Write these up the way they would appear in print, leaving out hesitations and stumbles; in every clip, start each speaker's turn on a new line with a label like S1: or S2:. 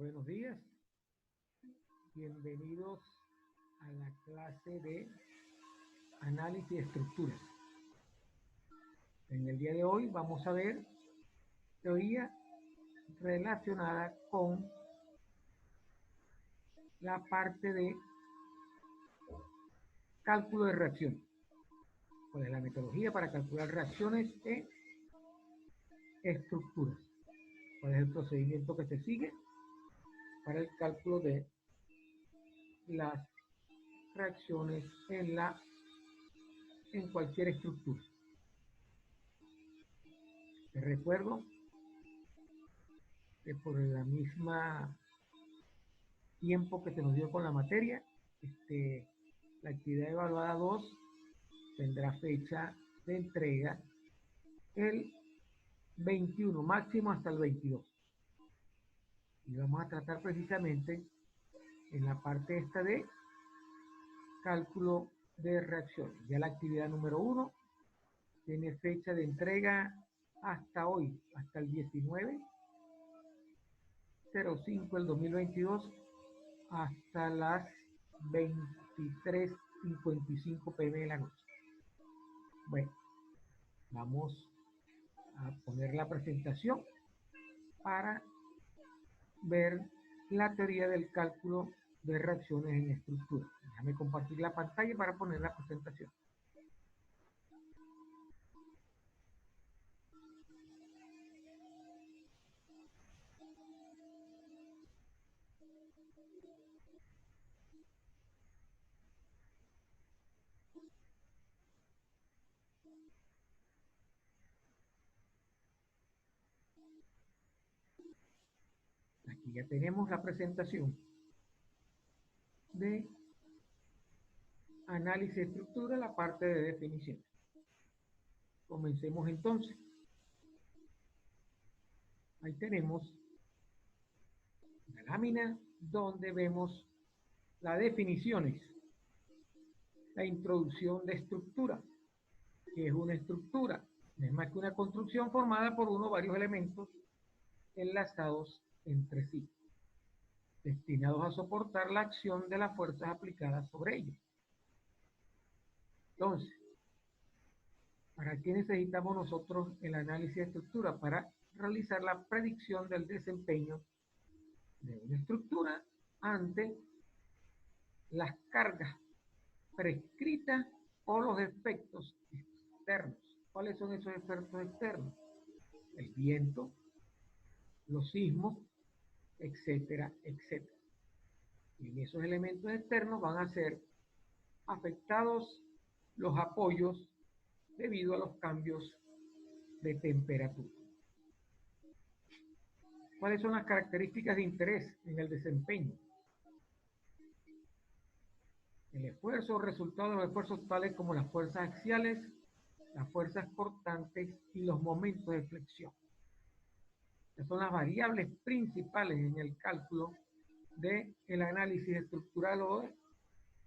S1: Buenos días, bienvenidos a la clase de análisis de estructuras. En el día de hoy vamos a ver teoría relacionada con la parte de cálculo de reacciones. ¿Cuál es la metodología para calcular reacciones en estructuras? ¿Cuál es el procedimiento que se sigue para el cálculo de las reacciones en cualquier estructura? Les recuerdo que por la misma tiempo que se nos dio con la materia, la actividad evaluada 2 tendrá fecha de entrega el 21, máximo hasta el 22. Y vamos a tratar precisamente en la parte esta de cálculo de reacciones. Ya la actividad número 1 tiene fecha de entrega hasta hoy, hasta el 19/05 del 2022, hasta las 23:55 p.m. de la noche. Bueno, vamos a poner la presentación para ver la teoría del cálculo de reacciones en estructura. Déjame compartir la pantalla para poner la presentación. Aquí ya tenemos la presentación de análisis de estructura, la parte de definición. Comencemos entonces. Ahí tenemos la lámina donde vemos las definiciones. La introducción de estructura, que es una estructura, no es más que una construcción formada por uno o varios elementos enlazados entre sí, destinados a soportar la acción de las fuerzas aplicadas sobre ellos. Entonces, ¿para qué necesitamos nosotros el análisis de estructura? Para realizar la predicción del desempeño de una estructura ante las cargas prescritas o los efectos externos. ¿Cuáles son esos efectos externos? El viento, los sismos, etcétera, etcétera. Y en esos elementos externos van a ser afectados los apoyos debido a los cambios de temperatura. ¿Cuáles son las características de interés en el desempeño? El esfuerzo o resultado de los esfuerzos tales como las fuerzas axiales, las fuerzas cortantes y los momentos de flexión. Estas son las variables principales en el cálculo del análisis estructural o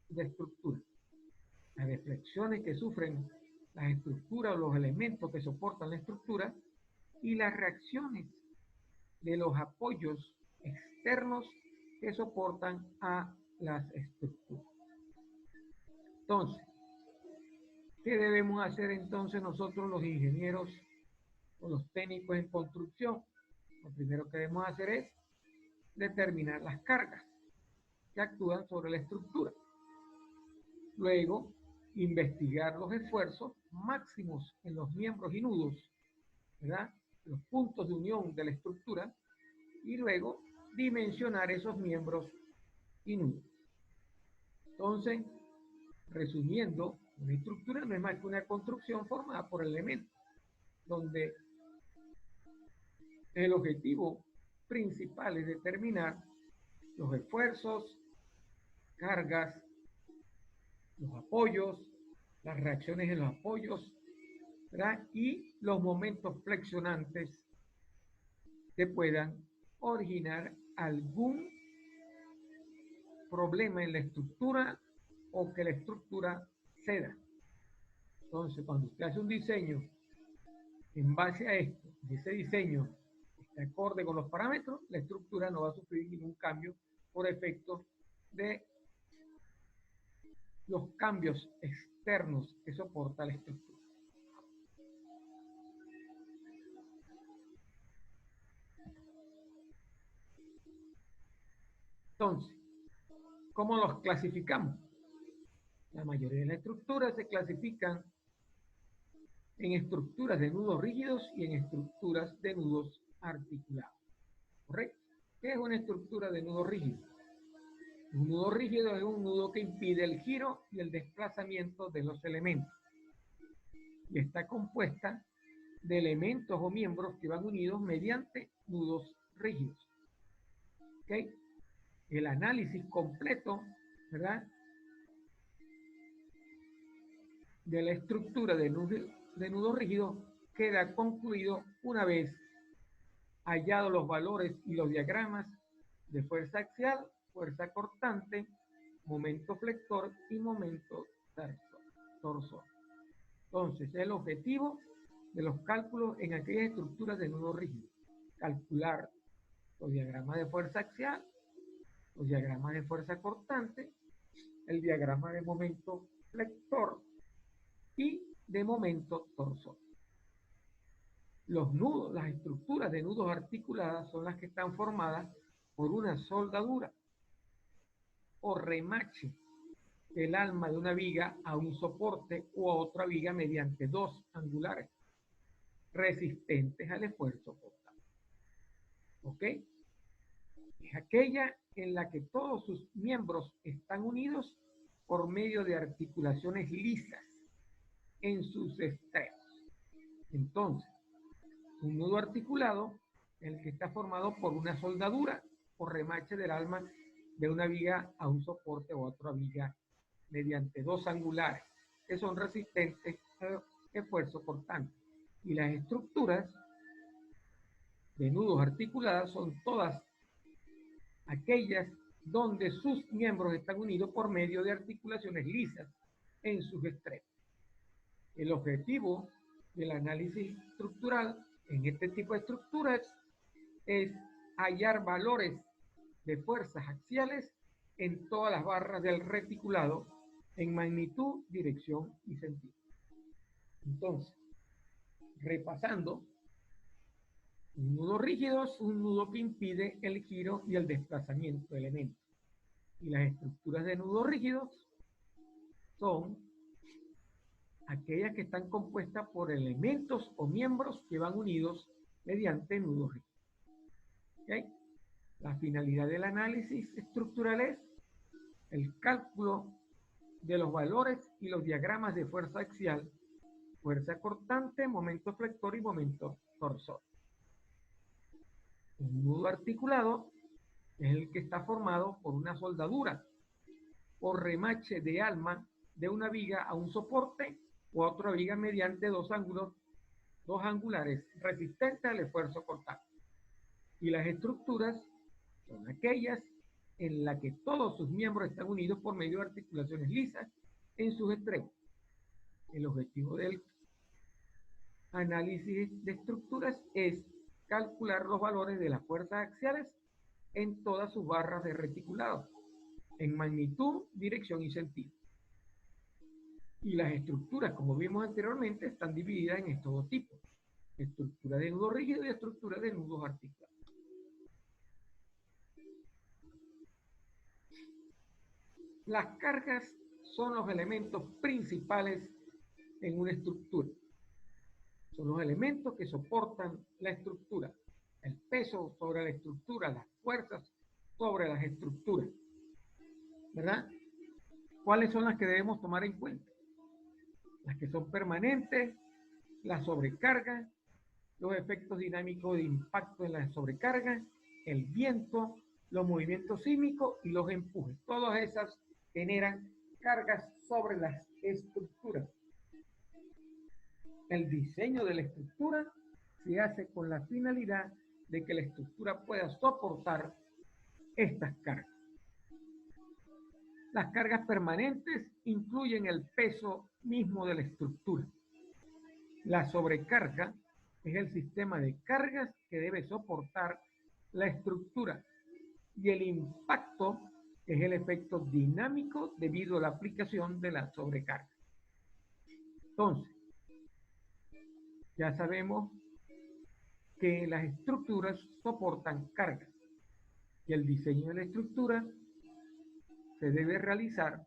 S1: de estructura. Las deflexiones que sufren las estructuras o los elementos que soportan la estructura y las reacciones de los apoyos externos que soportan a las estructuras. Entonces, ¿qué debemos hacer entonces nosotros los ingenieros o los técnicos en construcción? Lo primero que debemos hacer es determinar las cargas que actúan sobre la estructura. Luego, investigar los esfuerzos máximos en los miembros y nudos, ¿verdad? Los puntos de unión de la estructura, y luego dimensionar esos miembros y nudos. Entonces, resumiendo, una estructura no es más que una construcción formada por elementos, donde el objetivo principal es determinar los esfuerzos, cargas, los apoyos, las reacciones en los apoyos, ¿verdad? Y los momentos flexionantes que puedan originar algún problema en la estructura o que la estructura ceda. Entonces, cuando usted hace un diseño en base a esto, ese diseño de acorde con los parámetros, la estructura no va a sufrir ningún cambio por efecto de los cambios externos que soporta la estructura. Entonces, ¿cómo los clasificamos? La mayoría de las estructuras se clasifican en estructuras de nudos rígidos y en estructuras de nudos articulados. ¿Correcto? ¿Qué es una estructura de nudo rígido? Un nudo rígido es un nudo que impide el giro y el desplazamiento de los elementos. Y está compuesta de elementos o miembros que van unidos mediante nudos rígidos. ¿Okay? El análisis completo, ¿verdad?, de la estructura de nudo rígido queda concluido una vez hallados los valores y los diagramas de fuerza axial, fuerza cortante, momento flector y momento torsor. Entonces, el objetivo de los cálculos en aquellas estructuras de nudo rígido: calcular los diagramas de fuerza axial, los diagramas de fuerza cortante, el diagrama de momento flector y de momento torsor. Los nudos, las estructuras de nudos articuladas son las que están formadas por una soldadura o remache del alma de una viga a un soporte o a otra viga mediante dos angulares resistentes al esfuerzo cortante. ¿Ok? Es aquella en la que todos sus miembros están unidos por medio de articulaciones lisas en sus extremos. Entonces, un nudo articulado es el que está formado por una soldadura o remache del alma de una viga a un soporte o a otra viga mediante dos angulares que son resistentes al esfuerzo cortante. Y las estructuras de nudos articuladas son todas aquellas donde sus miembros están unidos por medio de articulaciones lisas en sus extremos. El objetivo del análisis estructural en este tipo de estructuras es hallar valores de fuerzas axiales en todas las barras del reticulado en magnitud, dirección y sentido. Entonces, repasando, un nudo rígido es un nudo que impide el giro y el desplazamiento de elementos. Y las estructuras de nudos rígidos son aquellas que están compuestas por elementos o miembros que van unidos mediante nudos rígidos. ¿Okay? La finalidad del análisis estructural es el cálculo de los valores y los diagramas de fuerza axial, fuerza cortante, momento flector y momento torsor. Un nudo articulado es el que está formado por una soldadura o remache de alma de una viga a un soporte o a otra viga mediante dos angulares resistentes al esfuerzo cortante. Y las estructuras son aquellas en las que todos sus miembros están unidos por medio de articulaciones lisas en sus extremos. El objetivo del análisis de estructuras es calcular los valores de las fuerzas axiales en todas sus barras de reticulado, en magnitud, dirección y sentido. Y las estructuras, como vimos anteriormente, están divididas en estos dos tipos: estructura de nudo rígido y estructura de nudos articulados. Las cargas son los elementos principales en una estructura. Son los elementos que soportan la estructura, el peso sobre la estructura, las fuerzas sobre las estructuras, ¿verdad? ¿Cuáles son las que debemos tomar en cuenta? Las que son permanentes, la sobrecarga, los efectos dinámicos de impacto en la sobrecarga, el viento, los movimientos sísmicos y los empujes. Todas esas generan cargas sobre las estructuras. El diseño de la estructura se hace con la finalidad de que la estructura pueda soportar estas cargas. Las cargas permanentes incluyen el peso mismo de la estructura. La sobrecarga es el sistema de cargas que debe soportar la estructura y el impacto es el efecto dinámico debido a la aplicación de la sobrecarga. Entonces, ya sabemos que las estructuras soportan cargas y el diseño de la estructura se debe realizar,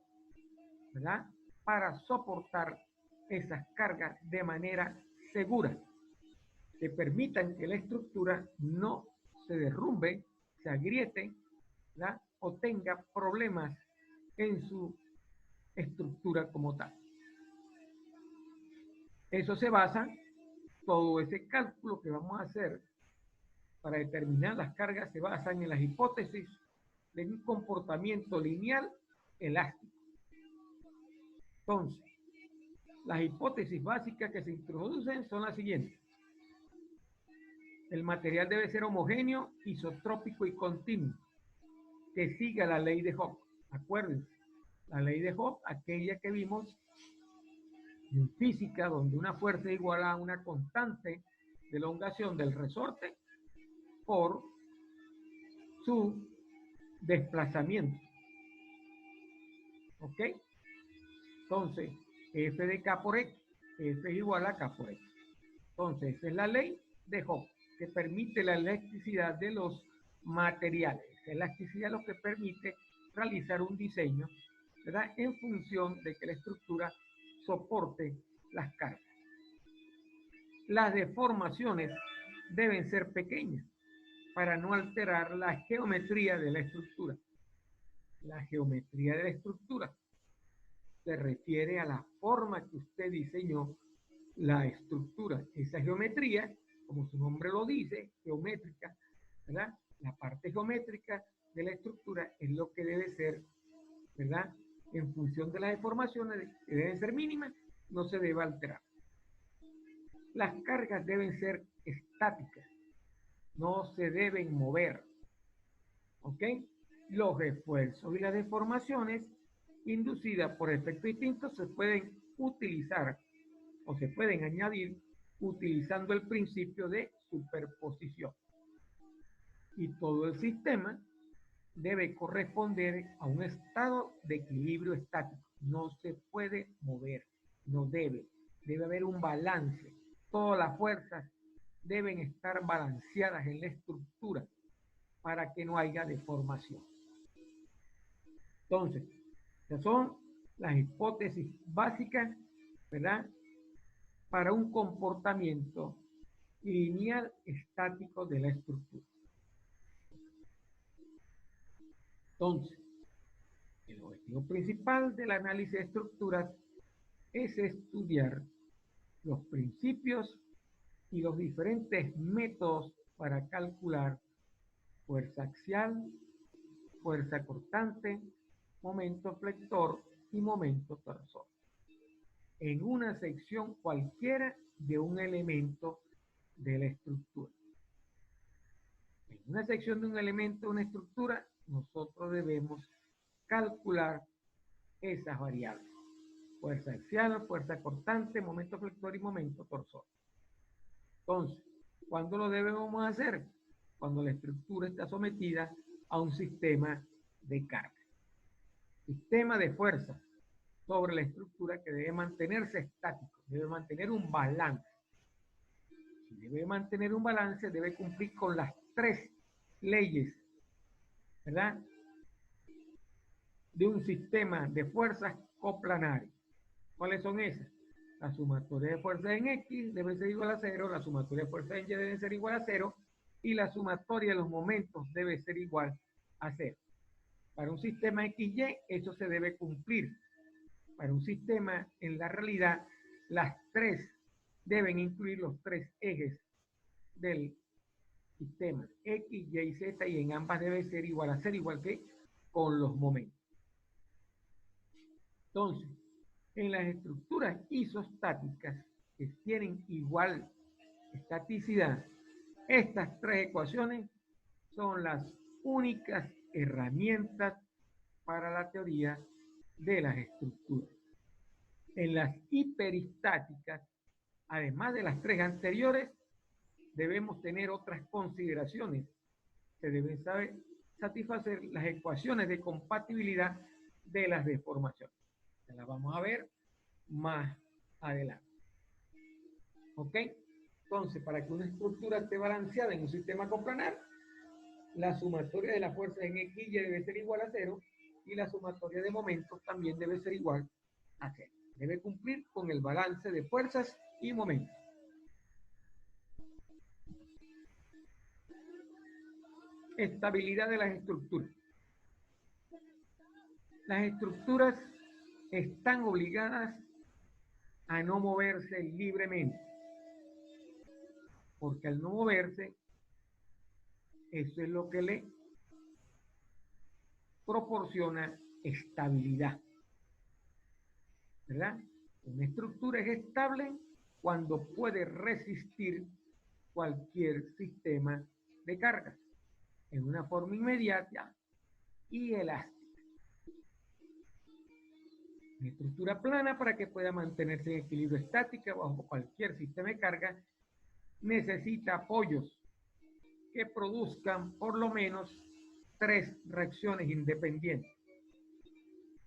S1: ¿verdad?, para soportar esas cargas de manera segura, que permitan que la estructura no se derrumbe, se agriete, ¿verdad?, o tenga problemas en su estructura como tal. Eso se basa, todo ese cálculo que vamos a hacer para determinar las cargas se basan en las hipótesis de un comportamiento lineal elástico. Entonces, las hipótesis básicas que se introducen son las siguientes. El material debe ser homogéneo, isotrópico y continuo, que siga la ley de Hooke. Acuérdense, la ley de Hooke, aquella que vimos en física, donde una fuerza es igual a una constante de elongación del resorte por su desplazamiento. ¿Ok? Entonces, F de K por X, F es igual a K por X. Entonces, esa es la ley de Hooke, que permite la elasticidad de los materiales. La elasticidad es lo que permite realizar un diseño, ¿verdad?, en función de que la estructura soporte las cargas. Las deformaciones deben ser pequeñas para no alterar la geometría de la estructura. La geometría de la estructura se refiere a la forma que usted diseñó la estructura. Esa geometría, como su nombre lo dice, geométrica, ¿verdad? La parte geométrica de la estructura es lo que debe ser, ¿verdad?, en función de las deformaciones, que deben ser mínimas, no se debe alterar. Las cargas deben ser estáticas, no se deben mover. ¿Ok? Los esfuerzos y las deformaciones inducidas por efectos distintos se pueden utilizar o se pueden añadir utilizando el principio de superposición. Y todo el sistema debe corresponder a un estado de equilibrio estático. No se puede mover, no debe. Debe haber un balance. Todas las fuerzas deben estar balanceadas en la estructura para que no haya deformación. Entonces, esas son las hipótesis básicas, ¿verdad?, para un comportamiento lineal estático de la estructura. Entonces, el objetivo principal del análisis de estructuras es estudiar los principios y los diferentes métodos para calcular fuerza axial, fuerza cortante, momento flector y momento torsor en una sección cualquiera de un elemento de la estructura. En una sección de un elemento de una estructura, nosotros debemos calcular esas variables: fuerza axial, fuerza cortante, momento flector y momento torsor. Entonces, ¿cuándo lo debemos hacer? Cuando la estructura está sometida a un sistema de carga. Sistema de fuerza sobre la estructura que debe mantenerse estático, debe mantener un balance. Si debe mantener un balance, debe cumplir con las tres leyes, ¿verdad?, de un sistema de fuerzas coplanarias. ¿Cuáles son esas? La sumatoria de fuerzas en X debe ser igual a 0, la sumatoria de fuerzas en Y debe ser igual a 0 y la sumatoria de los momentos debe ser igual a 0. Para un sistema XY eso se debe cumplir. Para un sistema en la realidad las tres deben incluir los tres ejes del sistema X, Y y Z, y en ambas debe ser igual a 0, igual que con los momentos. Entonces, en las estructuras isostáticas que tienen igual estaticidad, estas tres ecuaciones son las únicas herramientas para la teoría de las estructuras. En las hiperestáticas, además de las tres anteriores, debemos tener otras consideraciones. Se deben satisfacer las ecuaciones de compatibilidad de las deformaciones. Se las vamos a ver más adelante. ¿Ok? Entonces, para que una estructura esté balanceada en un sistema coplanar, la sumatoria de las fuerzas en X y debe ser igual a 0 y la sumatoria de momentos también debe ser igual a 0. Debe cumplir con el balance de fuerzas y momentos. Estabilidad de las estructuras. Las estructuras están obligadas a no moverse libremente, porque al no moverse, eso es lo que le proporciona estabilidad, ¿verdad? Una estructura es estable cuando puede resistir cualquier sistema de carga en una forma inmediata y elástica. Una estructura plana, para que pueda mantenerse en equilibrio estático bajo cualquier sistema de carga, necesita apoyos que produzcan por lo menos 3 reacciones independientes,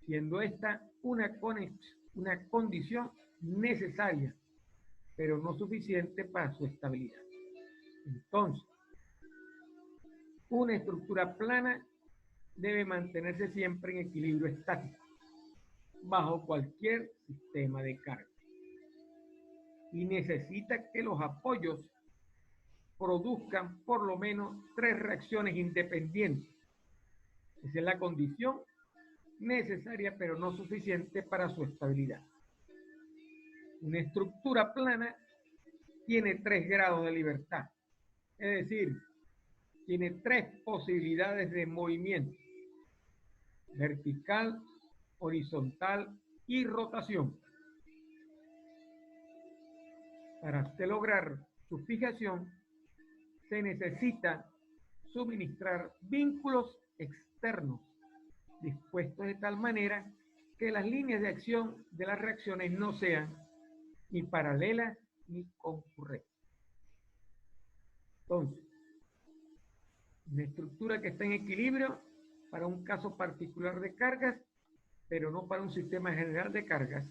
S1: siendo esta una condición necesaria, pero no suficiente para su estabilidad. Entonces, una estructura plana debe mantenerse siempre en equilibrio estático bajo cualquier sistema de carga y necesita que los apoyos produzcan por lo menos 3 reacciones independientes. Esa es la condición necesaria pero no suficiente para su estabilidad. Una estructura plana tiene 3 grados de libertad, es decir, tiene 3 posibilidades de movimiento: vertical, horizontal y rotación. Para usted lograr su fijación, se necesita suministrar vínculos externos dispuestos de tal manera que las líneas de acción de las reacciones no sean ni paralelas ni concurrentes. Entonces, una estructura que está en equilibrio para un caso particular de cargas, pero no para un sistema general de cargas,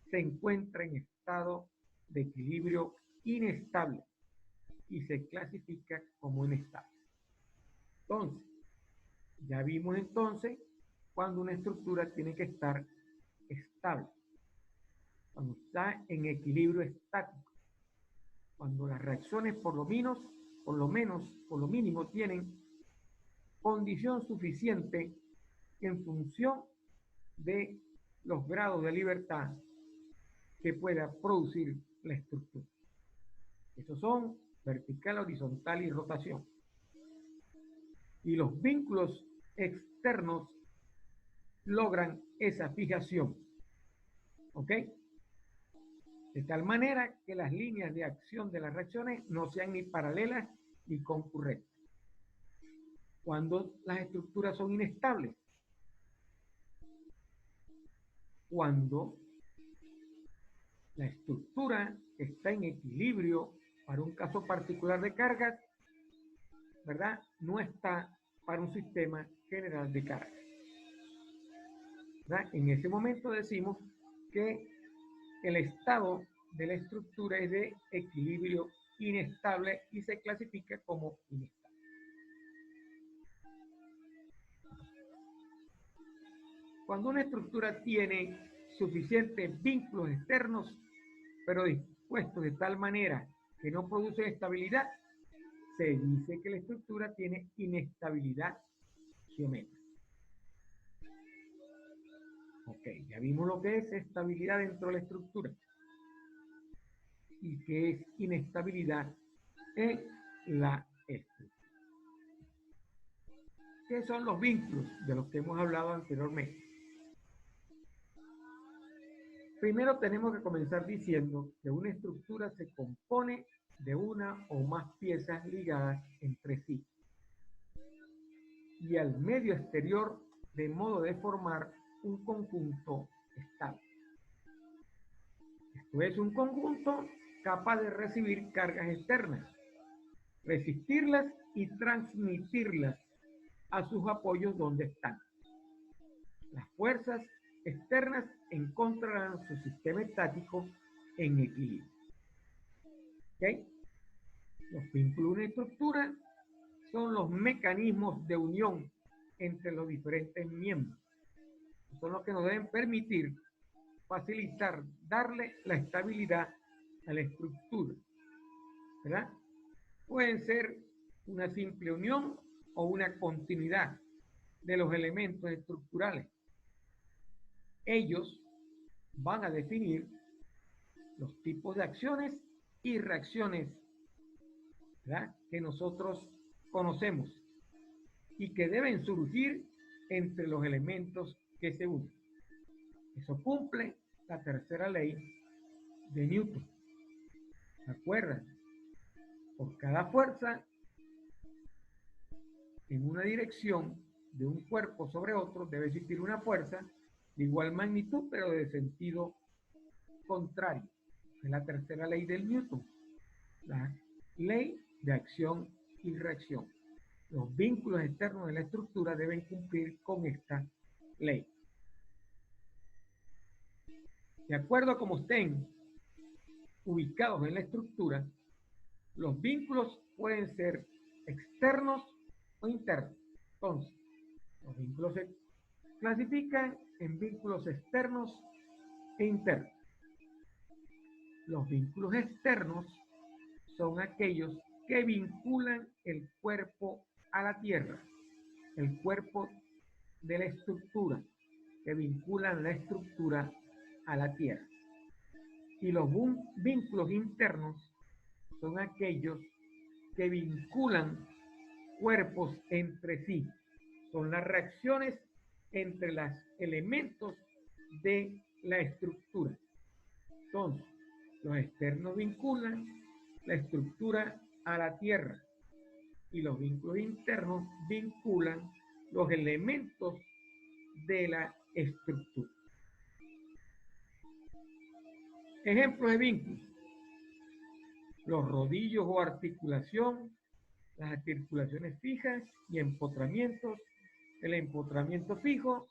S1: se encuentra en estado de equilibrio inestable y se clasifica como inestable. Entonces, ya vimos entonces cuando una estructura tiene que estar estable, cuando está en equilibrio estático, cuando las reacciones por lo mínimo tienen condición suficiente en función de los grados de libertad que pueda producir la estructura. Estos son vertical, horizontal y rotación. Y los vínculos externos logran esa fijación. ¿Ok? De tal manera que las líneas de acción de las reacciones no sean ni paralelas ni concurrentes. Cuando las estructuras son inestables, cuando la estructura está en equilibrio para un caso particular de cargas, ¿verdad? No está para un sistema general de cargas, ¿verdad? En ese momento decimos que el estado de la estructura es de equilibrio inestable y se clasifica como inestable. Cuando una estructura tiene suficientes vínculos externos, pero dispuestos de tal manera que no produce estabilidad, se dice que la estructura tiene inestabilidad geométrica. Ok, ya vimos lo que es estabilidad dentro de la estructura y que es inestabilidad en la estructura. ¿Qué son los vínculos de los que hemos hablado anteriormente? Primero tenemos que comenzar diciendo que una estructura se compone de una o más piezas ligadas entre sí y al medio exterior, de modo de formar un conjunto estable. Esto es un conjunto capaz de recibir cargas externas resistirlas y transmitirlas a sus apoyos donde están. Las fuerzas externas encontrarán su sistema estático en equilibrio. ¿Okay? Los vínculos de una estructura son los mecanismos de unión entre los diferentes miembros. Son los que nos deben permitir facilitar, darle la estabilidad a la estructura, ¿verdad? Pueden ser una simple unión o una continuidad de los elementos estructurales. Ellos van a definir los tipos de acciones y reacciones, ¿verdad?, que nosotros conocemos y que deben surgir entre los elementos que se unen. Eso cumple la tercera ley de Newton. ¿Se acuerdan? Por cada fuerza en una dirección de un cuerpo sobre otro debe existir una fuerza de igual magnitud pero de sentido contrario. Es la tercera ley del Newton, la ley de acción y reacción. Los vínculos externos de la estructura deben cumplir con esta ley. De acuerdo a cómo estén ubicados en la estructura, los vínculos pueden ser externos o internos. Entonces, los vínculos se clasifican en vínculos externos e internos. Los vínculos externos son aquellos que vinculan el cuerpo a la tierra, el cuerpo de la estructura, que vinculan la estructura a la tierra. Y los vínculos internos son aquellos que vinculan cuerpos entre sí. Son las reacciones entre los elementos de la estructura. Entonces, los externos vinculan la estructura a la tierra y los vínculos internos vinculan los elementos de la estructura. Ejemplos de vínculos: los rodillos o articulación, las articulaciones fijas y empotramientos, el empotramiento fijo,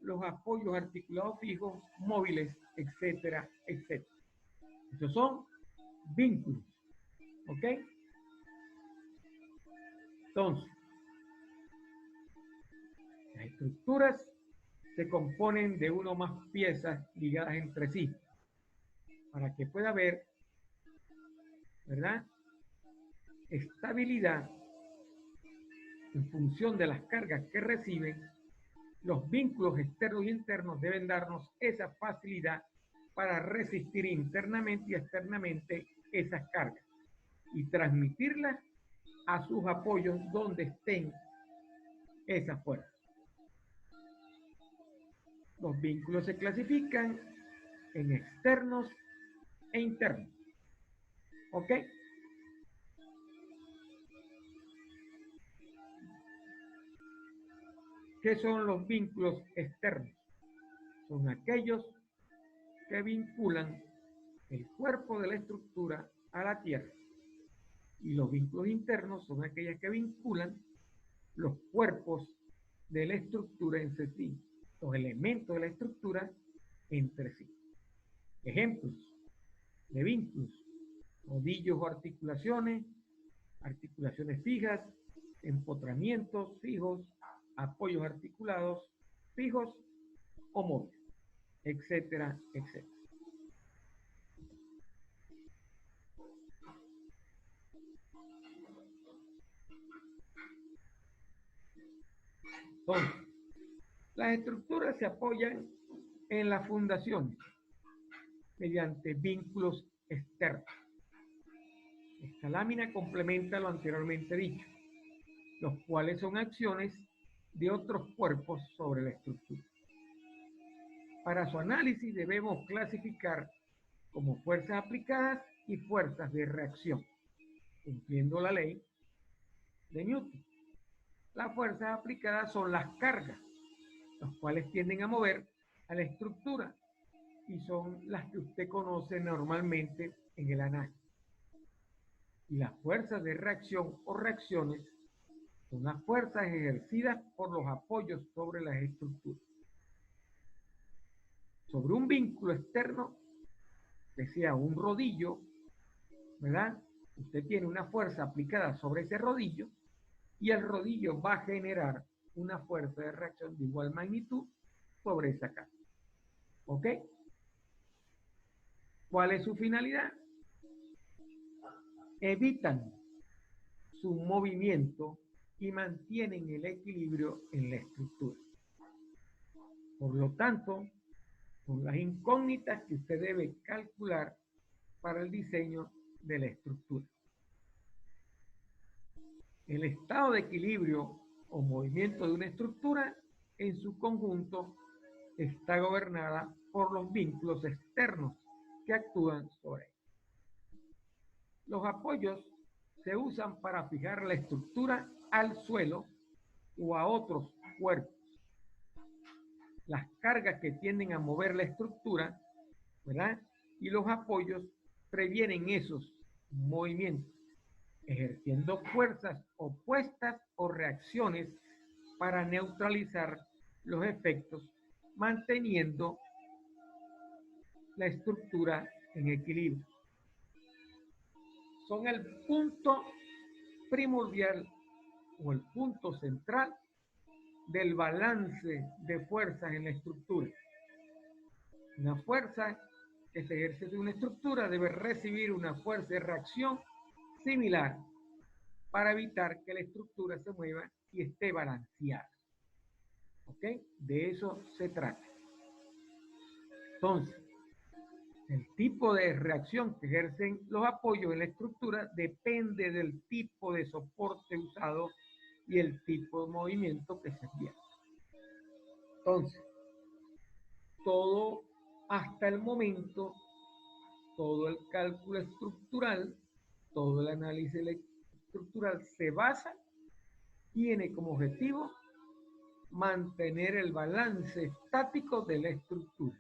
S1: los apoyos articulados fijos, móviles, etcétera, etcétera. Estos son vínculos, ¿ok? Entonces, las estructuras se componen de una o más piezas ligadas entre sí para que pueda haber, ¿verdad?, estabilidad en función de las cargas que reciben. Los vínculos externos y internos deben darnos esa facilidad para resistir internamente y externamente esas cargas y transmitirlas a sus apoyos donde estén esas fuerzas. Los vínculos se clasifican en externos e internos. ¿Ok? ¿Qué son los vínculos externos? Son aquellos que vinculan el cuerpo de la estructura a la tierra. Y los vínculos internos son aquellos que vinculan los cuerpos de la estructura entre sí, los elementos de la estructura entre sí. Ejemplos de vínculos: rodillos o articulaciones, articulaciones fijas, empotramientos fijos, apoyos articulados fijos o móviles, etcétera, etcétera. Entonces, las estructuras se apoyan en las fundaciones mediante vínculos externos. Esta lámina complementa lo anteriormente dicho, los cuales son acciones de otros cuerpos sobre la estructura. Para su análisis debemos clasificar como fuerzas aplicadas y fuerzas de reacción, cumpliendo la ley de Newton. Las fuerzas aplicadas son las cargas, las cuales tienden a mover a la estructura y son las que usted conoce normalmente en el análisis. Y las fuerzas de reacción o reacciones son las fuerzas ejercidas por los apoyos sobre las estructuras. Sobre un vínculo externo, que sea un rodillo, ¿verdad? Usted tiene una fuerza aplicada sobre ese rodillo y el rodillo va a generar una fuerza de reacción de igual magnitud sobre esa carga. ¿Ok? ¿Cuál es su finalidad? Evitan su movimiento y mantienen el equilibrio en la estructura. Por lo tanto, son las incógnitas que usted debe calcular para el diseño de la estructura. El estado de equilibrio o movimiento de una estructura en su conjunto está gobernada por los vínculos externos que actúan sobre ella. Los apoyos se usan para fijar la estructura al suelo o a otros cuerpos. Las cargas que tienden a mover la estructura, ¿verdad? Y los apoyos previenen esos movimientos, ejerciendo fuerzas opuestas o reacciones para neutralizar los efectos, manteniendo la estructura en equilibrio. Son el punto primordial o el punto central del balance de fuerzas en la estructura. Una fuerza que se ejerce de una estructura debe recibir una fuerza de reacción similar para evitar que la estructura se mueva y esté balanceada. ¿Ok? De eso se trata. Entonces, el tipo de reacción que ejercen los apoyos en la estructura depende del tipo de soporte usado y el tipo de movimiento que se evierte. Entonces, todo hasta el momento, todo el cálculo estructural, todo el análisis estructural se basa, tiene como objetivo mantener el balance estático de la estructura.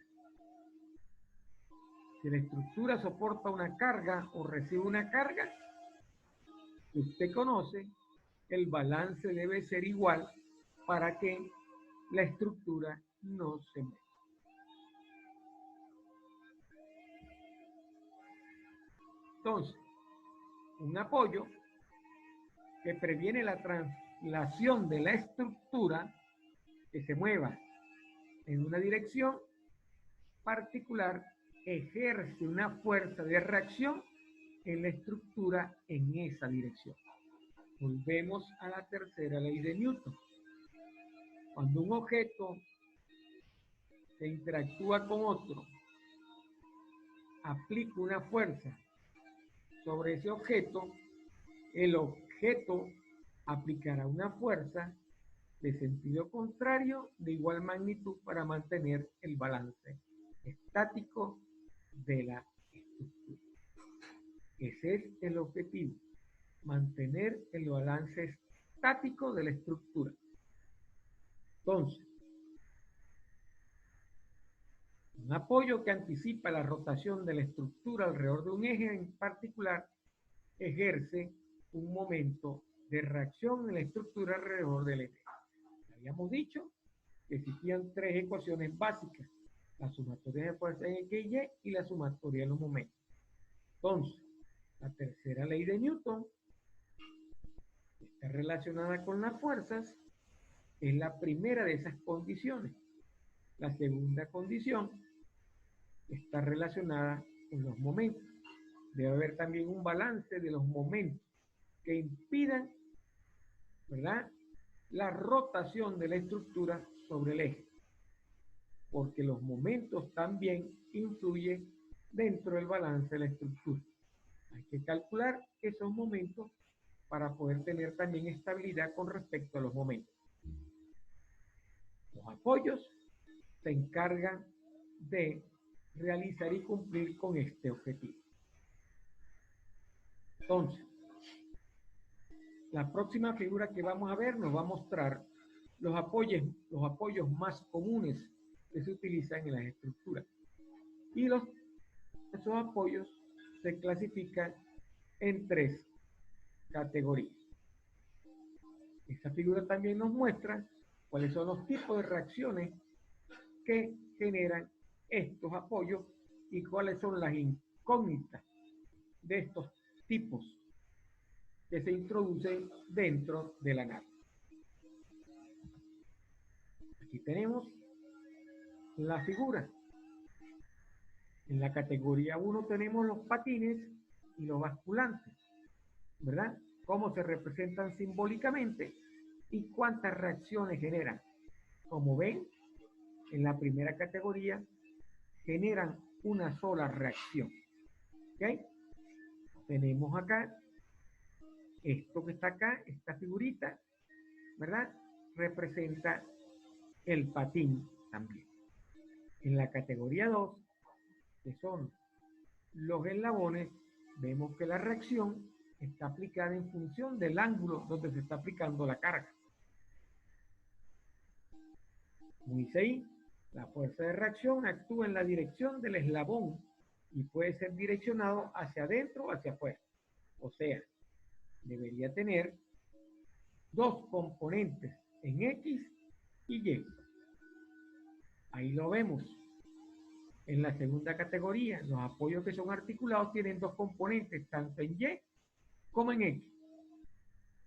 S1: Si la estructura soporta una carga o recibe una carga, usted conoce, el balance debe ser igual para que la estructura no se mueva. Entonces, un apoyo que previene la traslación de la estructura que se mueva en una dirección particular ejerce una fuerza de reacción en la estructura en esa dirección. Volvemos a la tercera ley de Newton. Cuando un objeto se interactúa con otro, aplica una fuerza sobre ese objeto, el objeto aplicará una fuerza de sentido contrario de igual magnitud para mantener el balance estático de la estructura. Ese es el objetivo, mantener el balance estático de la estructura. Entonces, un apoyo que anticipa la rotación de la estructura alrededor de un eje en particular ejerce un momento de reacción en la estructura alrededor del eje. Habíamos dicho que existían tres ecuaciones básicas: la sumatoria de fuerzas en X y Y y la sumatoria de los momentos. Entonces, la tercera ley de Newton está relacionada con las fuerzas, es la primera de esas condiciones. La segunda condición está relacionada con los momentos. Debe haber también un balance de los momentos que impidan, ¿verdad?, la rotación de la estructura sobre el eje, porque los momentos también influyen dentro del balance de la estructura. Hay que calcular esos momentos para poder tener también estabilidad con respecto a los momentos. Los apoyos se encargan de realizar y cumplir con este objetivo. Entonces, la próxima figura que vamos a ver nos va a mostrar los apoyos más comunes que se utilizan en las estructuras. Y esos apoyos se clasifican en tres categorías. Esta figura también nos muestra cuáles son los tipos de reacciones que generan estos apoyos y cuáles son las incógnitas de estos tipos que se introducen dentro del análisis. Aquí tenemos la figura. En la categoría 1 tenemos los patines y los basculantes, ¿verdad? Cómo se representan simbólicamente y cuántas reacciones generan. Como ven, en la primera categoría generan una sola reacción. ¿Ok? Tenemos acá, esto que está acá, esta figurita, ¿verdad? Representa el patín también. En la categoría 2, que son los eslabones, vemos que la reacción está aplicada en función del ángulo donde se está aplicando la carga. Como dice ahí, la fuerza de reacción actúa en la dirección del eslabón y puede ser direccionado hacia adentro o hacia afuera. O sea, debería tener dos componentes en X y Y. Ahí lo vemos. En la segunda categoría, los apoyos que son articulados tienen dos componentes, tanto en Y como en X.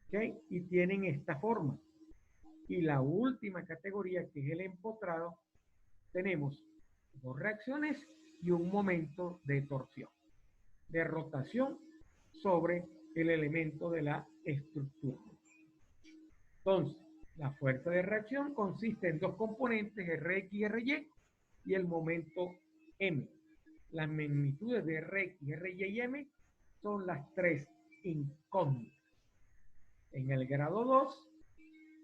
S1: ¿Okay? Y tienen esta forma. Y la última categoría, que es el empotrado, tenemos dos reacciones y un momento de torsión, de rotación sobre el elemento de la estructura. Entonces, la fuerza de reacción consiste en dos componentes, Rx y Ry, y el momento M. Las magnitudes de Rx, Ry y M son las tres incógnitas. En el grado 2,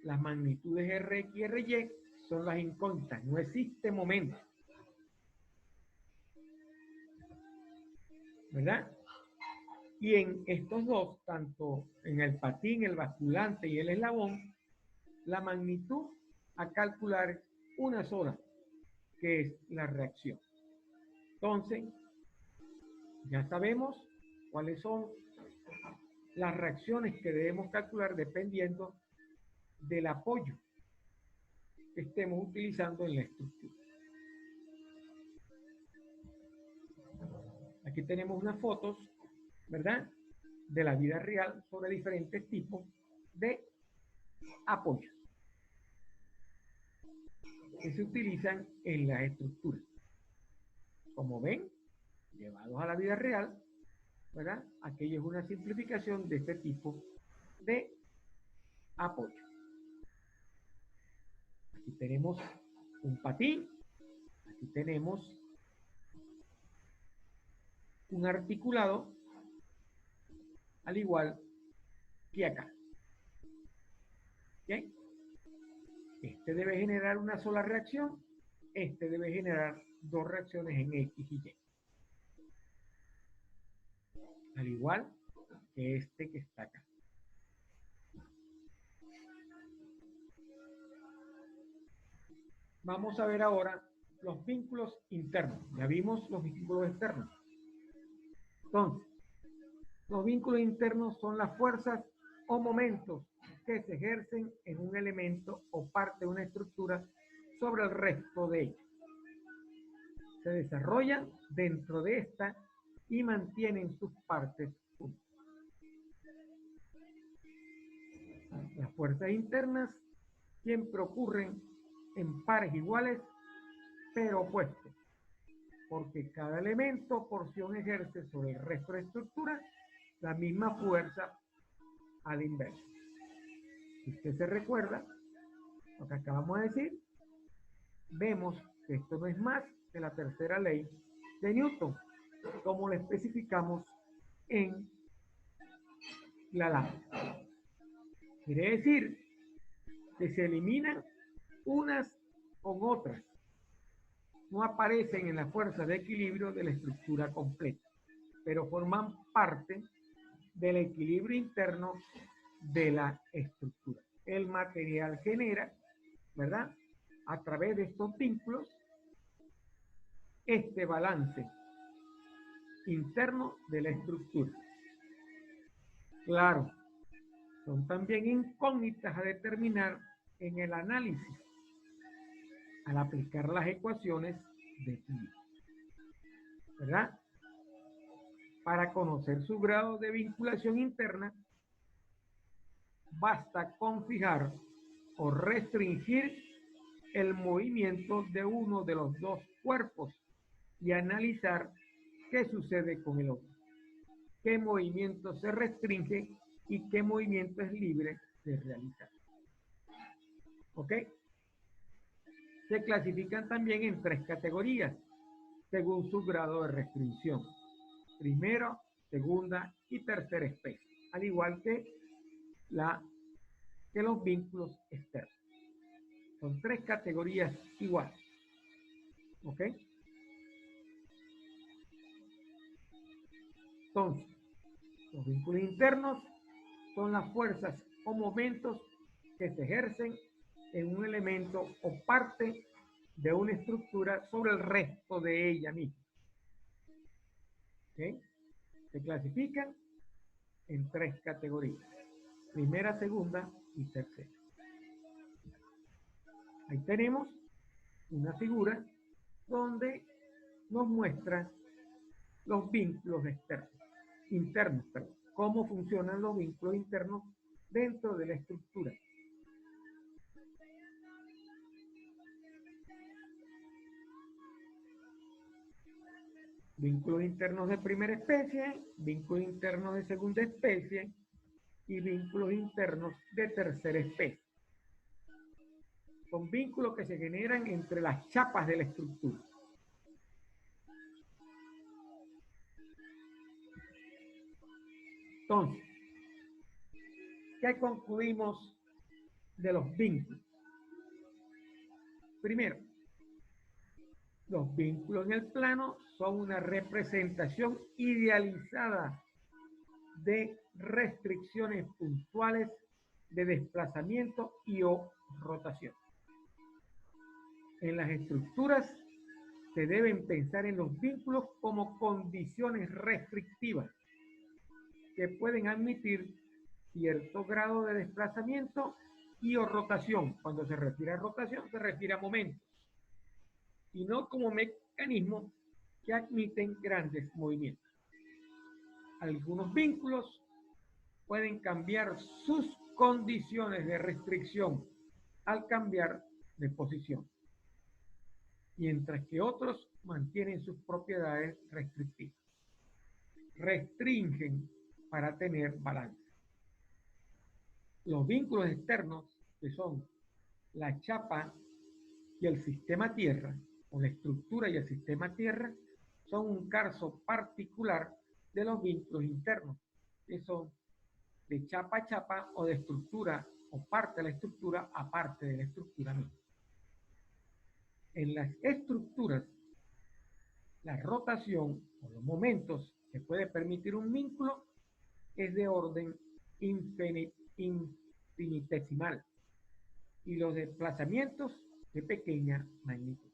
S1: las magnitudes Rx y Ry son las incógnitas. No existe momento, ¿verdad? Y en estos dos, tanto en el patín, el basculante y el eslabón, la magnitud a calcular es una sola, que es la reacción. Entonces, ya sabemos cuáles son las reacciones que debemos calcular dependiendo del apoyo que estemos utilizando en la estructura. Aquí tenemos unas fotos, ¿verdad?, de la vida real sobre diferentes tipos de apoyos que se utilizan en la estructura. Como ven, llevados a la vida real, ¿verdad?, aquello es una simplificación de este tipo de apoyo. Aquí tenemos un patín, aquí tenemos un articulado, al igual que acá. ¿Okay? Este debe generar una sola reacción, este debe generar dos reacciones en X y Y. Al igual que este que está acá. Vamos a ver ahora los vínculos internos. Ya vimos los vínculos externos. Entonces, los vínculos internos son las fuerzas o momentos que se ejercen en un elemento o parte de una estructura sobre el resto de ella. Se desarrollan dentro de esta y mantienen sus partes juntas. Las fuerzas internas siempre ocurren en pares iguales, pero opuestos, porque cada elemento o porción ejerce sobre el resto de la estructura la misma fuerza a la inversa. Si usted se recuerda lo que acabamos de decir, vemos que esto no es más que la tercera ley de Newton, como lo especificamos en la lámina. Quiere decir que se eliminan unas con otras, no aparecen en la fuerza de equilibrio de la estructura completa, pero forman parte del equilibrio interno de la estructura. El material genera, ¿verdad?, a través de estos vínculos, este balance interno de la estructura. Claro, son también incógnitas a determinar en el análisis al aplicar las ecuaciones de fluido, ¿verdad? Para conocer su grado de vinculación interna, basta con fijar o restringir el movimiento de uno de los dos cuerpos y analizar qué sucede con el otro, qué movimiento se restringe y qué movimiento es libre de realizar. ¿Ok? Se clasifican también en 3 categorías según su grado de restricción: primera, segunda y tercera especie, al igual que los vínculos externos. Son 3 categorías iguales. ¿Ok? Entonces, los vínculos internos son las fuerzas o momentos que se ejercen en un elemento o parte de una estructura sobre el resto de ella misma. ¿Okay? Se clasifican en 3 categorías: primera, segunda y tercera. Ahí tenemos una figura donde nos muestra los vínculos internos, cómo funcionan los vínculos internos dentro de la estructura. Vínculos internos de primera especie, vínculos internos de segunda especie y vínculos internos de tercera especie. Son vínculos que se generan entre las chapas de la estructura. Entonces, ¿qué concluimos de los vínculos? Primero, los vínculos en el plano son una representación idealizada de restricciones puntuales de desplazamiento y o rotación. En las estructuras se deben pensar en los vínculos como condiciones restrictivas que pueden admitir cierto grado de desplazamiento y o rotación. Cuando se refiere a rotación, se refiere a momentos, y no como mecanismos que admiten grandes movimientos. Algunos vínculos pueden cambiar sus condiciones de restricción al cambiar de posición, mientras que otros mantienen sus propiedades restrictivas. Restringen para tener balance. Los vínculos externos, que son la chapa y el sistema tierra, o la estructura y el sistema tierra, son un caso particular de los vínculos internos, que son de chapa a chapa o de estructura o parte de la estructura a parte de la estructura misma. En las estructuras, la rotación o los momentos que puede permitir un vínculo es de orden infinitesimal y los desplazamientos de pequeña magnitud.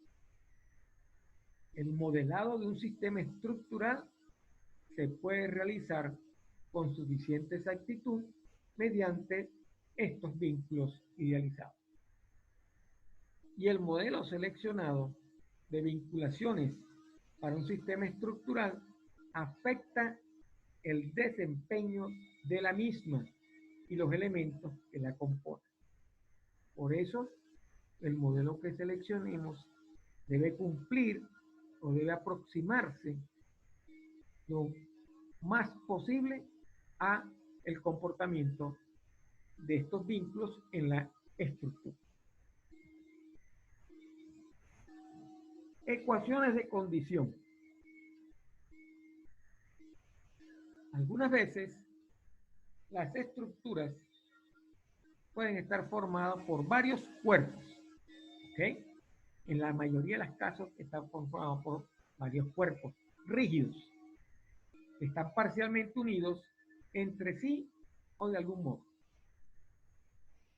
S1: El modelado de un sistema estructural se puede realizar con suficiente exactitud mediante estos vínculos idealizados. Y el modelo seleccionado de vinculaciones para un sistema estructural afecta el desempeño de la misma y los elementos que la componen. Por eso, el modelo que seleccionemos debe cumplir o debe aproximarse lo más posible a el comportamiento de estos vínculos en la estructura. Ecuaciones de condición. Algunas veces las estructuras pueden estar formadas por varios cuerpos, ¿ok? En la mayoría de los casos están formados por varios cuerpos rígidos que están parcialmente unidos entre sí o de algún modo.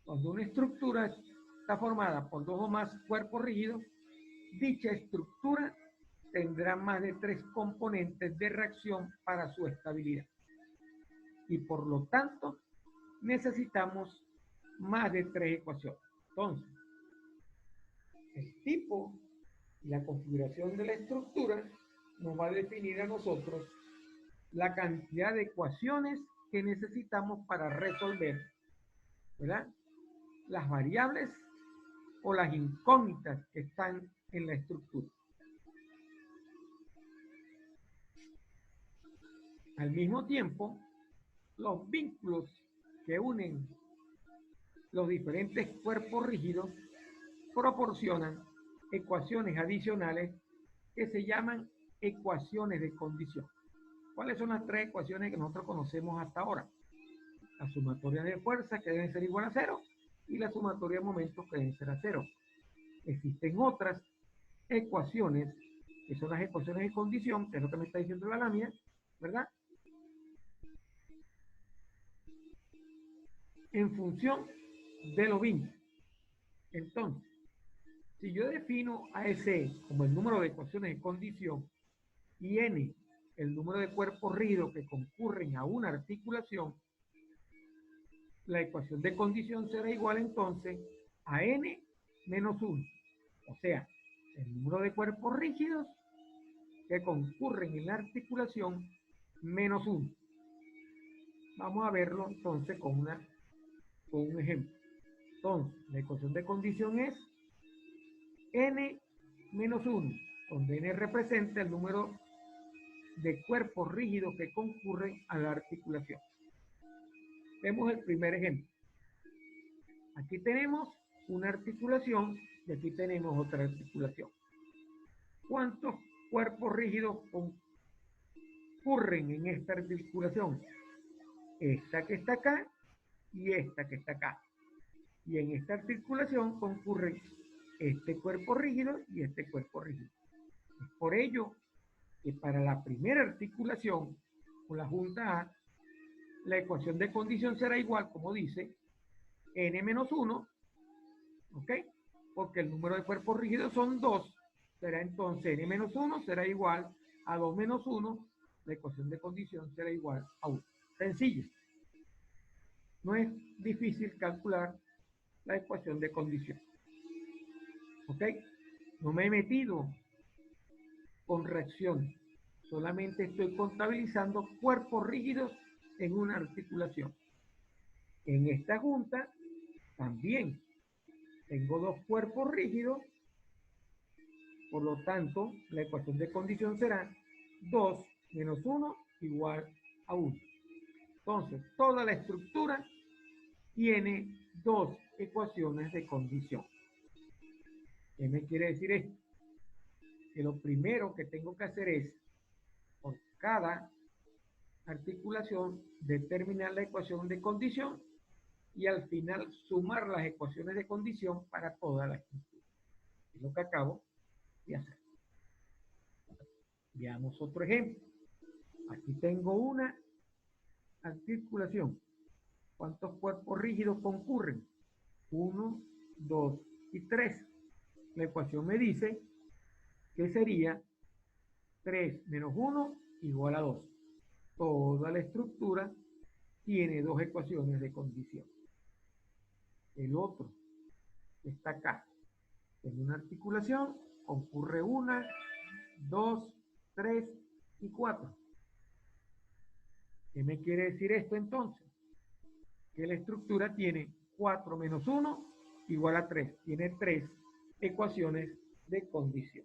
S1: Cuando una estructura está formada por 2 o más cuerpos rígidos, dicha estructura tendrá más de 3 componentes de reacción para su estabilidad y por lo tanto necesitamos más de 3 ecuaciones. Entonces, el tipo y la configuración de la estructura nos va a definir a nosotros la cantidad de ecuaciones que necesitamos para resolver, ¿verdad?, las variables o las incógnitas que están en la estructura. Al mismo tiempo, los vínculos que unen los diferentes cuerpos rígidos proporcionan ecuaciones adicionales que se llaman ecuaciones de condición. ¿Cuáles son las 3 ecuaciones que nosotros conocemos hasta ahora? La sumatoria de fuerzas, que deben ser igual a 0, y la sumatoria de momentos, que deben ser a 0. Existen otras ecuaciones, que son las ecuaciones de condición, que es lo que me está diciendo la lámina, ¿verdad?, en función de los vínculos. Entonces, si yo defino a S como el número de ecuaciones de condición y N el número de cuerpos rígidos que concurren a una articulación, la ecuación de condición será igual entonces a N menos 1. O sea, el número de cuerpos rígidos que concurren en la articulación menos 1. Vamos a verlo entonces con un ejemplo. Entonces, la ecuación de condición es N menos 1, donde N representa el número de cuerpos rígidos que concurren a la articulación. Vemos el primer ejemplo. Aquí tenemos una articulación y aquí tenemos otra articulación. ¿Cuántos cuerpos rígidos concurren en esta articulación? Esta que está acá y esta que está acá. Y en esta articulación concurren este cuerpo rígido y este cuerpo rígido. Es por ello que para la primera articulación, con la junta A, la ecuación de condición será igual, como dice, N menos 1, ¿ok? Porque el número de cuerpos rígidos son 2, será entonces N menos 1 será igual a 2 menos 1, la ecuación de condición será igual a 1. Sencillo. No es difícil calcular la ecuación de condición. ¿Ok? No me he metido con reacciones. Solamente estoy contabilizando cuerpos rígidos en una articulación. En esta junta también tengo 2 cuerpos rígidos, por lo tanto la ecuación de condición será 2 menos 1 igual a 1. Entonces, toda la estructura tiene 2 ecuaciones de condición. ¿Qué me quiere decir esto? Que lo primero que tengo que hacer es, por cada articulación, determinar la ecuación de condición y al final sumar las ecuaciones de condición para toda la estructura. Es lo que acabo de hacer. Veamos otro ejemplo. Aquí tengo una articulación. ¿Cuántos cuerpos rígidos concurren? 1, 2 y 3. La ecuación me dice que sería 3 menos 1 igual a 2. Toda la estructura tiene 2 ecuaciones de condición. El otro está acá. En una articulación concurre 1, 2, 3 y 4. ¿Qué me quiere decir esto entonces? Que la estructura tiene 4 menos 1 igual a 3. Tiene 3 ecuaciones de condición.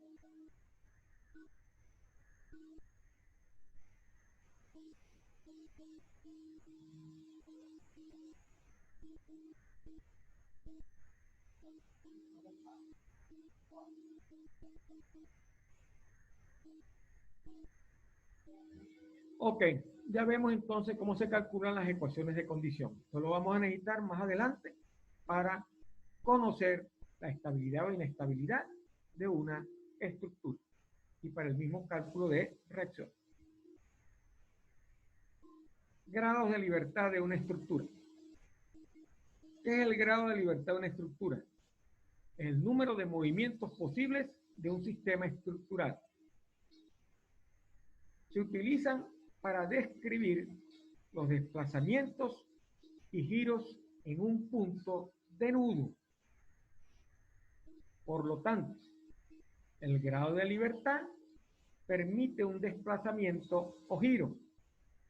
S1: Ok, ya vemos entonces cómo se calculan las ecuaciones de condición. Esto lo vamos a necesitar más adelante para conocer la estabilidad o inestabilidad de una estructura y para el mismo cálculo de reacción. Grados de libertad de una estructura. ¿Qué es el grado de libertad de una estructura? Es el número de movimientos posibles de un sistema estructural. Se utilizan para describir los desplazamientos y giros en un punto de nudo. Por lo tanto, el grado de libertad permite un desplazamiento o giro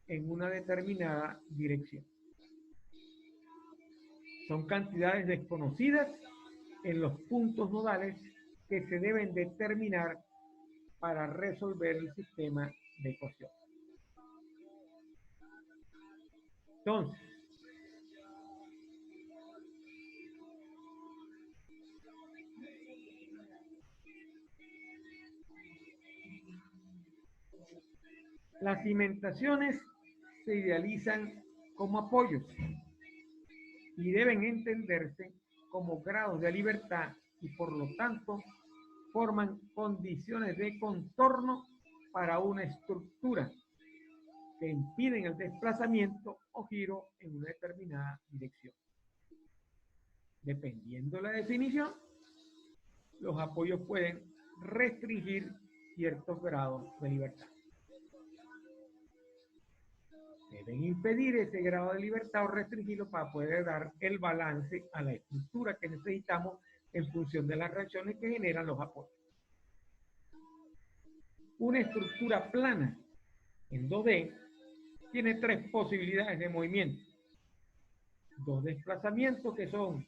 S1: en una determinada dirección. Son cantidades desconocidas en los puntos nodales que se deben determinar para resolver el sistema de ecuaciones. Entonces, las cimentaciones se idealizan como apoyos y deben entenderse como grados de libertad y por lo tanto forman condiciones de contorno para una estructura que impiden el desplazamiento o giro en una determinada dirección. Dependiendo de la definición, los apoyos pueden restringir ciertos grados de libertad. Deben impedir ese grado de libertad o restringirlo para poder dar el balance a la estructura que necesitamos en función de las reacciones que generan los apoyos. Una estructura plana en 2D tiene tres posibilidades de movimiento. Dos desplazamientos que son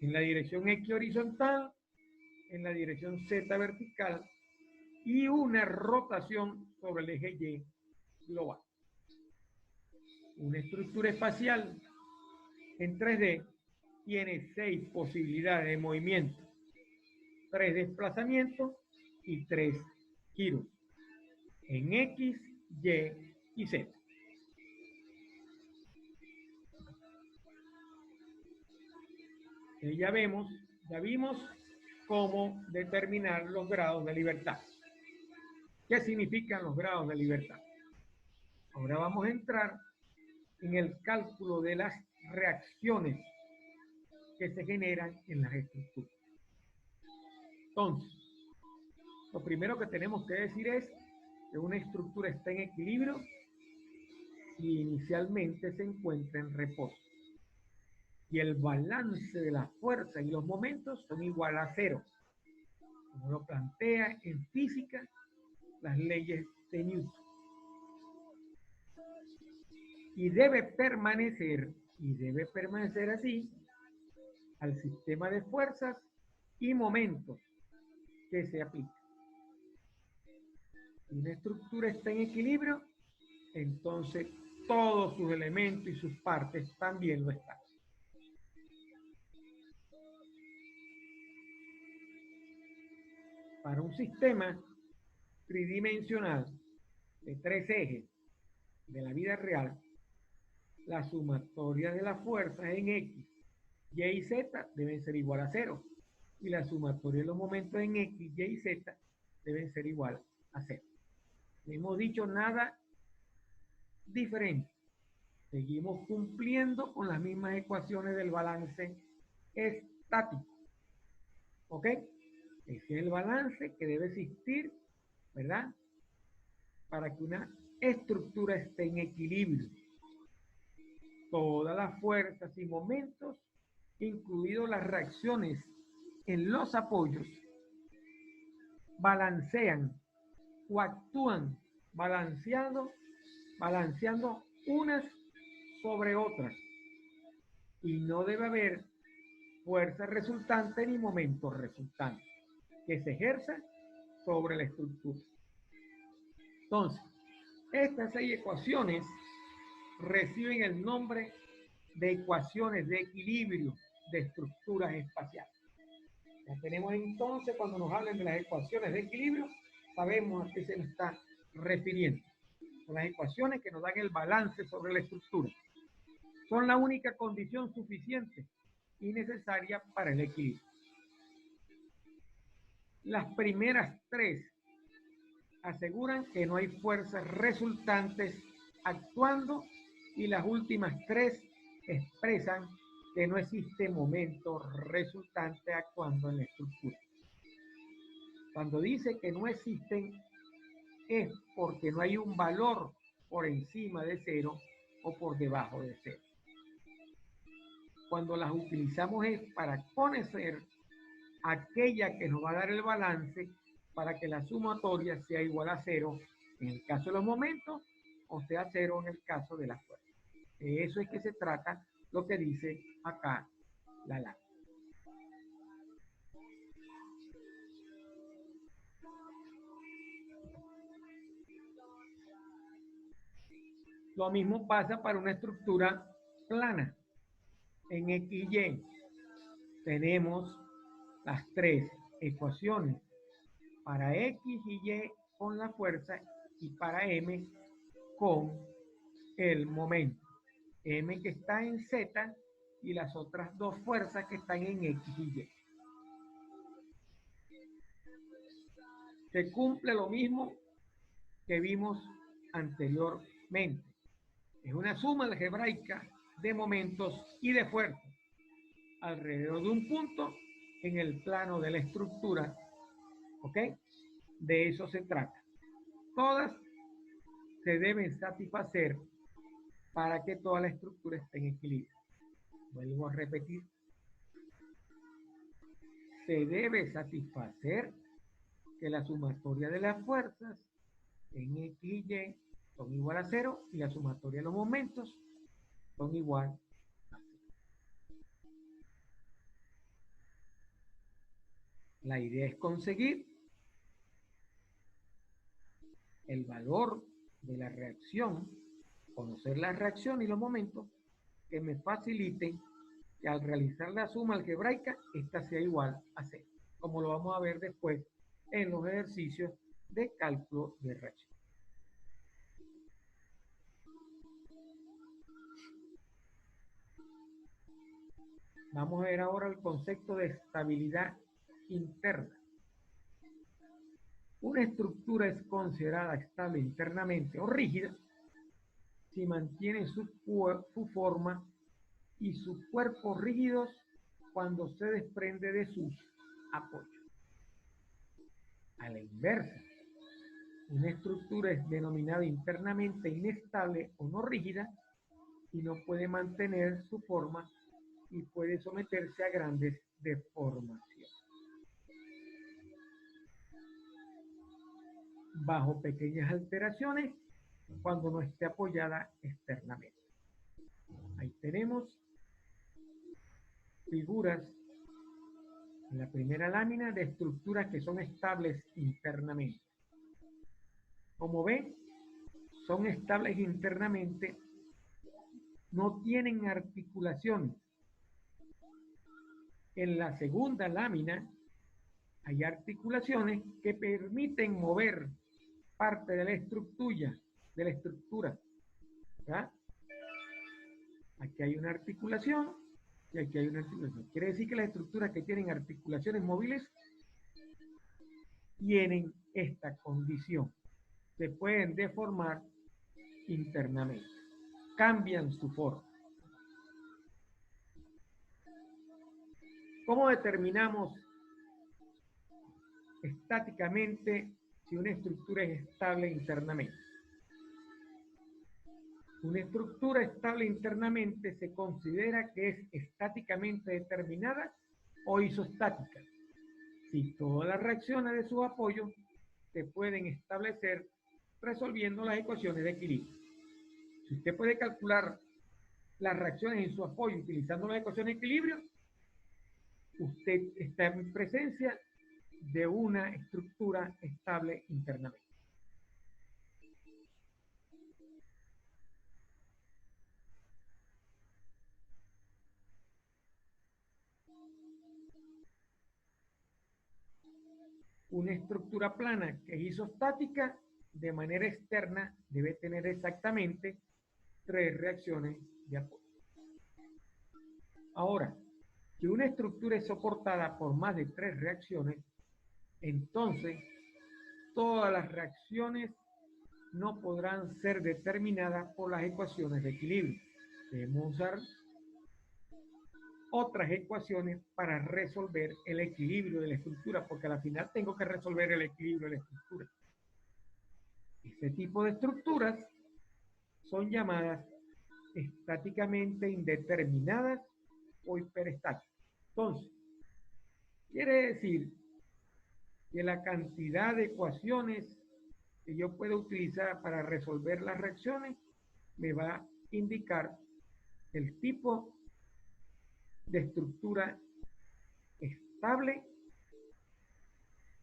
S1: en la dirección X horizontal, en la dirección Z vertical y una rotación sobre el eje Y global. Una estructura espacial en 3D tiene 6 posibilidades de movimiento, 3 desplazamientos y 3 giros en X, Y y Z. Ya vimos cómo determinar los grados de libertad. ¿Qué significan los grados de libertad? Ahora vamos a entrar en el cálculo de las reacciones que se generan en las estructuras. Entonces, lo primero que tenemos que decir es que una estructura está en equilibrio y inicialmente se encuentra en reposo. Y el balance de las fuerzas y los momentos son igual a cero, como lo plantea en física las leyes de Newton. Y debe permanecer así al sistema de fuerzas y momentos que se aplica. Si una estructura está en equilibrio, entonces todos sus elementos y sus partes también lo están. Para un sistema tridimensional de 3 ejes de la vida real, la sumatoria de las fuerzas en X, Y y Z deben ser igual a 0. Y la sumatoria de los momentos en X, Y y Z deben ser igual a 0. No hemos dicho nada diferente. Seguimos cumpliendo con las mismas ecuaciones del balance estático. ¿Ok? Ese es el balance que debe existir, ¿verdad? Para que una estructura esté en equilibrio. Todas las fuerzas y momentos, incluidas las reacciones en los apoyos, balancean o actúan balanceando unas sobre otras. Y no debe haber fuerza resultante ni momento resultante que se ejerza sobre la estructura. Entonces, estas 6 ecuaciones reciben el nombre de ecuaciones de equilibrio de estructuras espaciales. Ya tenemos entonces, cuando nos hablan de las ecuaciones de equilibrio, sabemos a qué se nos está refiriendo. Son las ecuaciones que nos dan el balance sobre la estructura. Son la única condición suficiente y necesaria para el equilibrio. Las primeras 3 aseguran que no hay fuerzas resultantes actuando y las últimas 3 expresan que no existe momento resultante actuando en la estructura. Cuando dice que no existen es porque no hay un valor por encima de 0 o por debajo de cero. Cuando las utilizamos es para conocer aquella que nos va a dar el balance para que la sumatoria sea igual a cero en el caso de los momentos o sea cero en el caso de la fuerza. De eso es que se trata lo que dice acá la lámina. Lo mismo pasa para una estructura plana. En X y Y tenemos las tres ecuaciones para X y Y con la fuerza y para M con el momento. M que está en Z y las otras dos fuerzas que están en X y Y. Se cumple lo mismo que vimos anteriormente. Es una suma algebraica de momentos y de fuerzas alrededor de un punto en el plano de la estructura. ¿Ok? De eso se trata. Todas se deben satisfacer para que toda la estructura esté en equilibrio. Vuelvo a repetir. Se debe satisfacer que la sumatoria de las fuerzas en X y Y son igual a cero y la sumatoria de los momentos son igual a cero. La idea es conseguir el valor de la reacción, conocer la reacción y los momentos que me faciliten que al realizar la suma algebraica, esta sea igual a cero, como lo vamos a ver después en los ejercicios de cálculo de reacción. Vamos a ver ahora el concepto de estabilidad interna. Una estructura es considerada estable internamente o rígida si mantiene su forma y sus cuerpos rígidos cuando se desprende de sus apoyos. A la inversa, una estructura es denominada internamente inestable o no rígida y no puede mantener su forma y puede someterse a grandes deformaciones. Bajo pequeñas alteraciones cuando no esté apoyada externamente. Ahí tenemos figuras en la primera lámina de estructuras que son estables internamente. Como ven, son estables internamente, no tienen articulaciones. En la segunda lámina hay articulaciones que permiten mover parte de la estructura, ¿verdad? Aquí hay una articulación y aquí hay una articulación. Quiere decir que las estructuras que tienen articulaciones móviles tienen esta condición. Se pueden deformar internamente. Cambian su forma. ¿Cómo determinamos estáticamente si una estructura es estable internamente? Una estructura estable internamente se considera que es estáticamente determinada o isostática. Si todas las reacciones de sus apoyos se pueden establecer resolviendo las ecuaciones de equilibrio. Si usted puede calcular las reacciones en su apoyo utilizando las ecuaciones de equilibrio, usted está en presencia de una estructura estable internamente. Una estructura plana que es isostática de manera externa debe tener exactamente 3 reacciones de apoyo. Ahora, si una estructura es soportada por más de 3 reacciones, entonces todas las reacciones no podrán ser determinadas por las ecuaciones de equilibrio. Debemos usar otras ecuaciones para resolver el equilibrio de la estructura, porque al final tengo que resolver el equilibrio de la estructura. Este tipo de estructuras son llamadas estáticamente indeterminadas o hiperestáticas. Entonces, quiere decir que la cantidad de ecuaciones que yo puedo utilizar para resolver las reacciones me va a indicar el tipo de estructura estable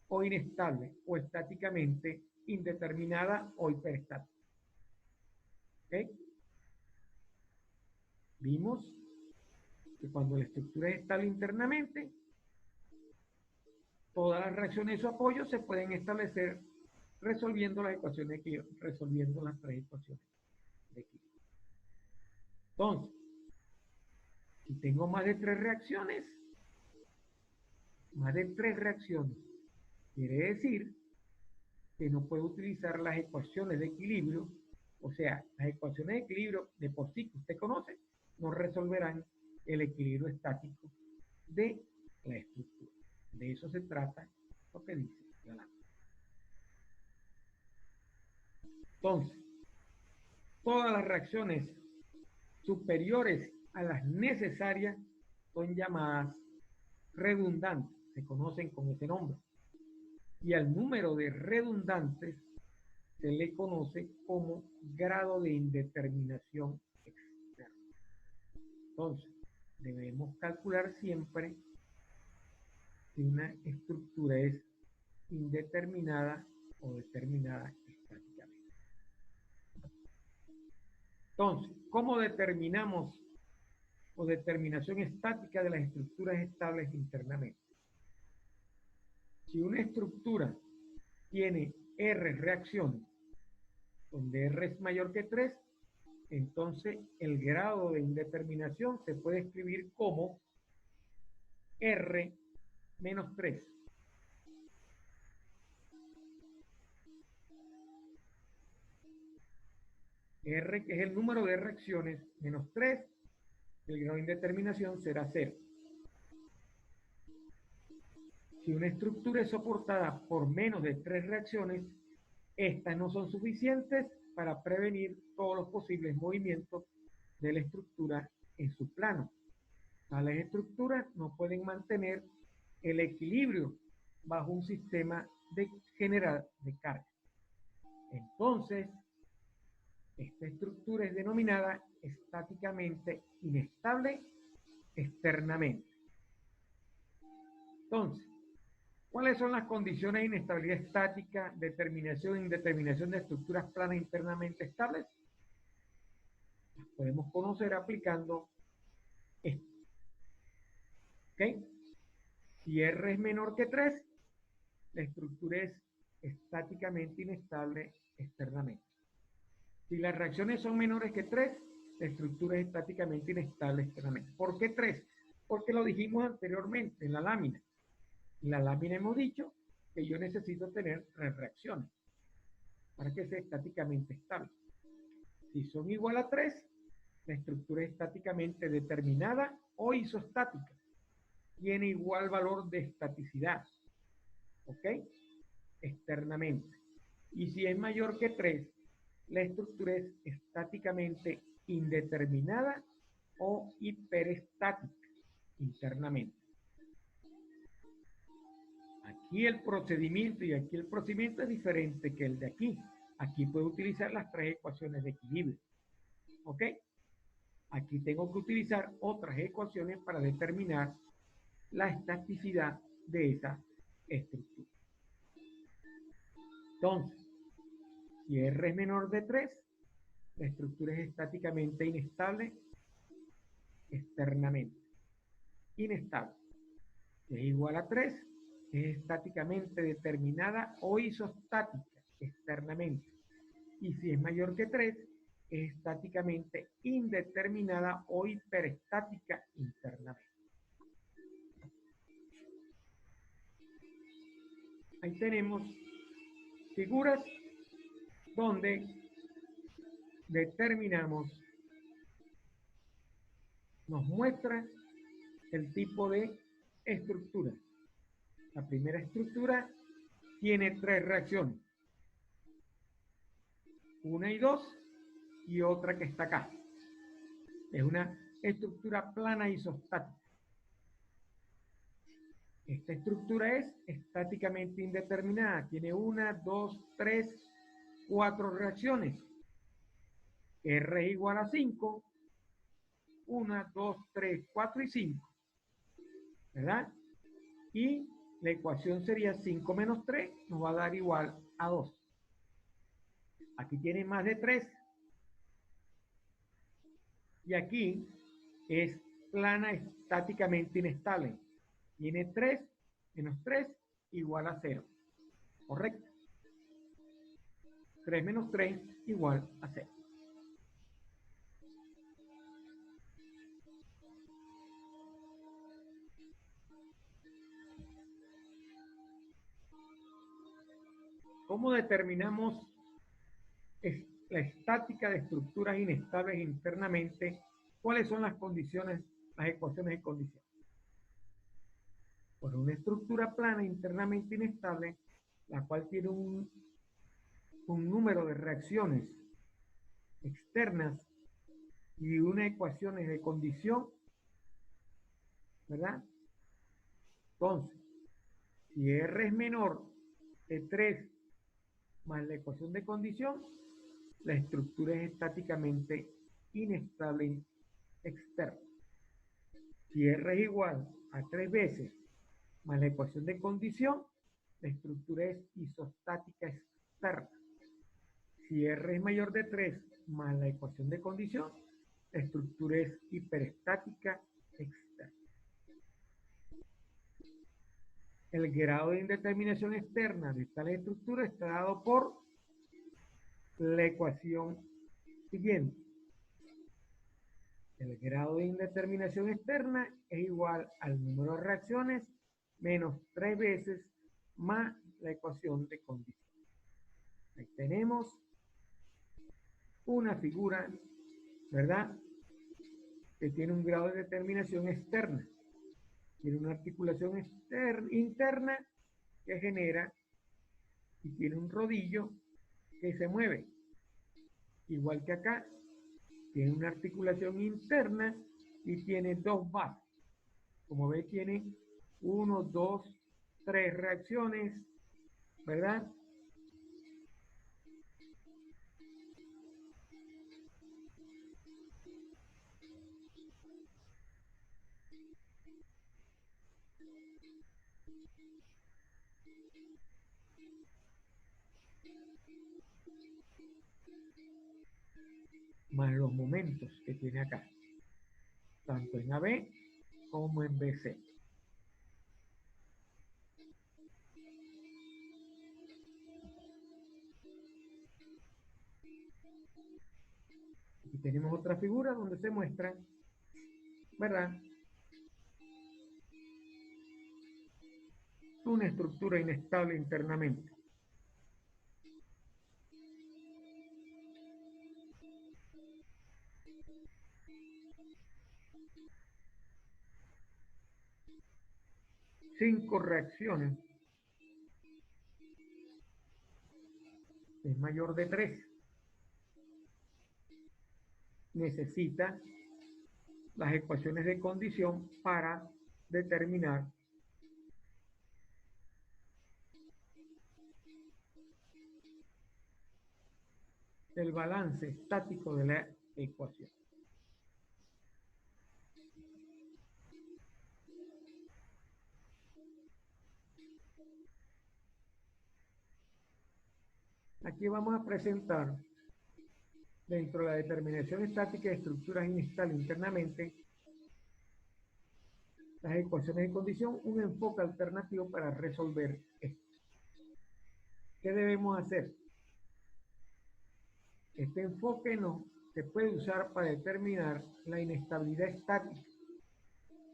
S1: o inestable o estáticamente indeterminada o hiperestática. ¿Ok? Vimos que cuando la estructura es estable internamente, todas las reacciones de su apoyo se pueden establecer resolviendo las ecuaciones de equilibrio, resolviendo las tres ecuaciones de equilibrio. Entonces, si tengo más de tres reacciones, quiere decir que no puedo utilizar las ecuaciones de equilibrio, o sea, las ecuaciones de equilibrio de por sí que usted conoce, no resolverán el equilibrio estático de la estructura. De eso se trata lo que dice la lámina. Entonces, todas las reacciones superiores a las necesarias son llamadas redundantes, se conocen con ese nombre. Y al número de redundantes se le conoce como grado de indeterminación externa. Entonces, debemos calcular siempre si una estructura es indeterminada o determinada estáticamente. Entonces, ¿cómo determinamos o determinación estática de las estructuras estables internamente? Si una estructura tiene R reacciones, donde R es mayor que 3, entonces el grado de indeterminación se puede escribir como R menos 3. R, que es el número de reacciones, menos 3, el grado de indeterminación será 0. Si una estructura es soportada por menos de 3 reacciones, estas no son suficientes para prevenir todos los posibles movimientos de la estructura en su plano. Tales estructuras no pueden mantener el equilibrio bajo un sistema general de carga. Entonces, esta estructura es denominada estáticamente inestable externamente. Entonces, ¿cuáles son las condiciones de inestabilidad estática, determinación e indeterminación de estructuras planas internamente estables? Las podemos conocer aplicando esto. ¿Ok? Si R es menor que 3, la estructura es estáticamente inestable externamente. Si las reacciones son menores que 3, la estructura es estáticamente inestable externamente. ¿Por qué 3? Porque lo dijimos anteriormente en la lámina. En la lámina hemos dicho que yo necesito tener 3 reacciones para que sea estáticamente estable. Si son igual a 3, la estructura es estáticamente determinada o isostática. Tiene igual valor de estaticidad. ¿Ok? Externamente. Y si es mayor que 3, la estructura es estáticamente indeterminada o hiperestática internamente. Aquí el procedimiento es diferente que el de aquí. Aquí puedo utilizar las 3 ecuaciones de equilibrio. ¿Ok? Aquí tengo que utilizar otras ecuaciones para determinar la estaticidad de esa estructura. Entonces, si R es menor de 3, la estructura es estáticamente inestable externamente. Inestable. Si es igual a 3, es estáticamente determinada o isostática externamente. Y si es mayor que 3, es estáticamente indeterminada o hiperestática internamente. Ahí tenemos figuras donde determinamos, nos muestra el tipo de estructura. La primera estructura tiene 3 reacciones. 1 y 2 y otra que está acá. Es una estructura plana isostática. Esta estructura es estáticamente indeterminada. Tiene 1, 2, 3, 4 reacciones. R es igual a 5. 1, 2, 3, 4 y 5. ¿Verdad? Y la ecuación sería 5 menos 3 nos va a dar igual a 2. Aquí tiene más de 3. Y aquí es plana estáticamente inestable. Tiene 3 menos 3 igual a 0. ¿Correcto? 3 menos 3 igual a 0. ¿Cómo determinamos la estática de estructuras inestables internamente? ¿Cuáles son las condiciones, las ecuaciones de condición? Por una estructura plana internamente inestable, la cual tiene un número de reacciones externas y una ecuación de condición, ¿verdad? Entonces, si R es menor de 3 más la ecuación de condición, la estructura es estáticamente inestable externa. Si R es igual a 3 veces más la ecuación de condición, la estructura es isostática externa. Si R es mayor de 3 más la ecuación de condición, la estructura es hiperestática externa. El grado de indeterminación externa de tal estructura está dado por la ecuación siguiente. El grado de indeterminación externa es igual al número de reacciones menos 3 veces más la ecuación de condición. Ahí tenemos una figura, ¿verdad? Que tiene un grado de determinación externa. Tiene una articulación interna que genera y tiene un rodillo que se mueve. Igual que acá, tiene una articulación interna y tiene dos bases. Como ve, tiene 1, 2, 3 reacciones, ¿verdad? Más los momentos que tiene acá, tanto en AB como en BC. Aquí tenemos otra figura donde se muestra, ¿verdad?, una estructura inestable internamente. Cinco reacciones es mayor de 3. Necesita las ecuaciones de condición para determinar el balance estático de la ecuación. Aquí vamos a presentar, dentro de la determinación estática de estructuras inestables internamente, las ecuaciones de condición, un enfoque alternativo para resolver esto. ¿Qué debemos hacer? Este enfoque se puede usar para determinar la inestabilidad estática,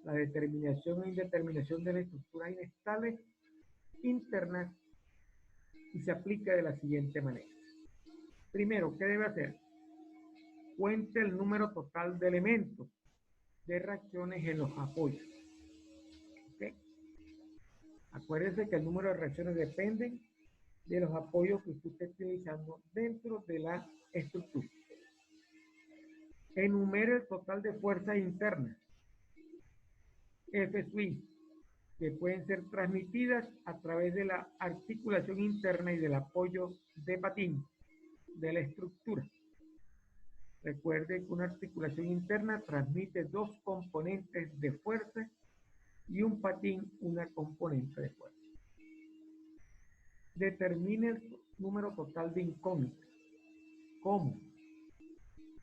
S1: la determinación e indeterminación de las estructuras inestables internas, y se aplica de la siguiente manera. Primero, ¿qué debe hacer? Cuente el número total de elementos de reacciones en los apoyos. ¿Okay? Acuérdense que el número de reacciones depende de los apoyos que usted esté utilizando dentro de la estructura. Enumere el total de fuerzas internas, F sub I, que pueden ser transmitidas a través de la articulación interna y del apoyo de patín de la estructura. Recuerde que una articulación interna transmite dos componentes de fuerza y un patín una componente de fuerza. Determine el número total de incógnitas. ¿Cómo?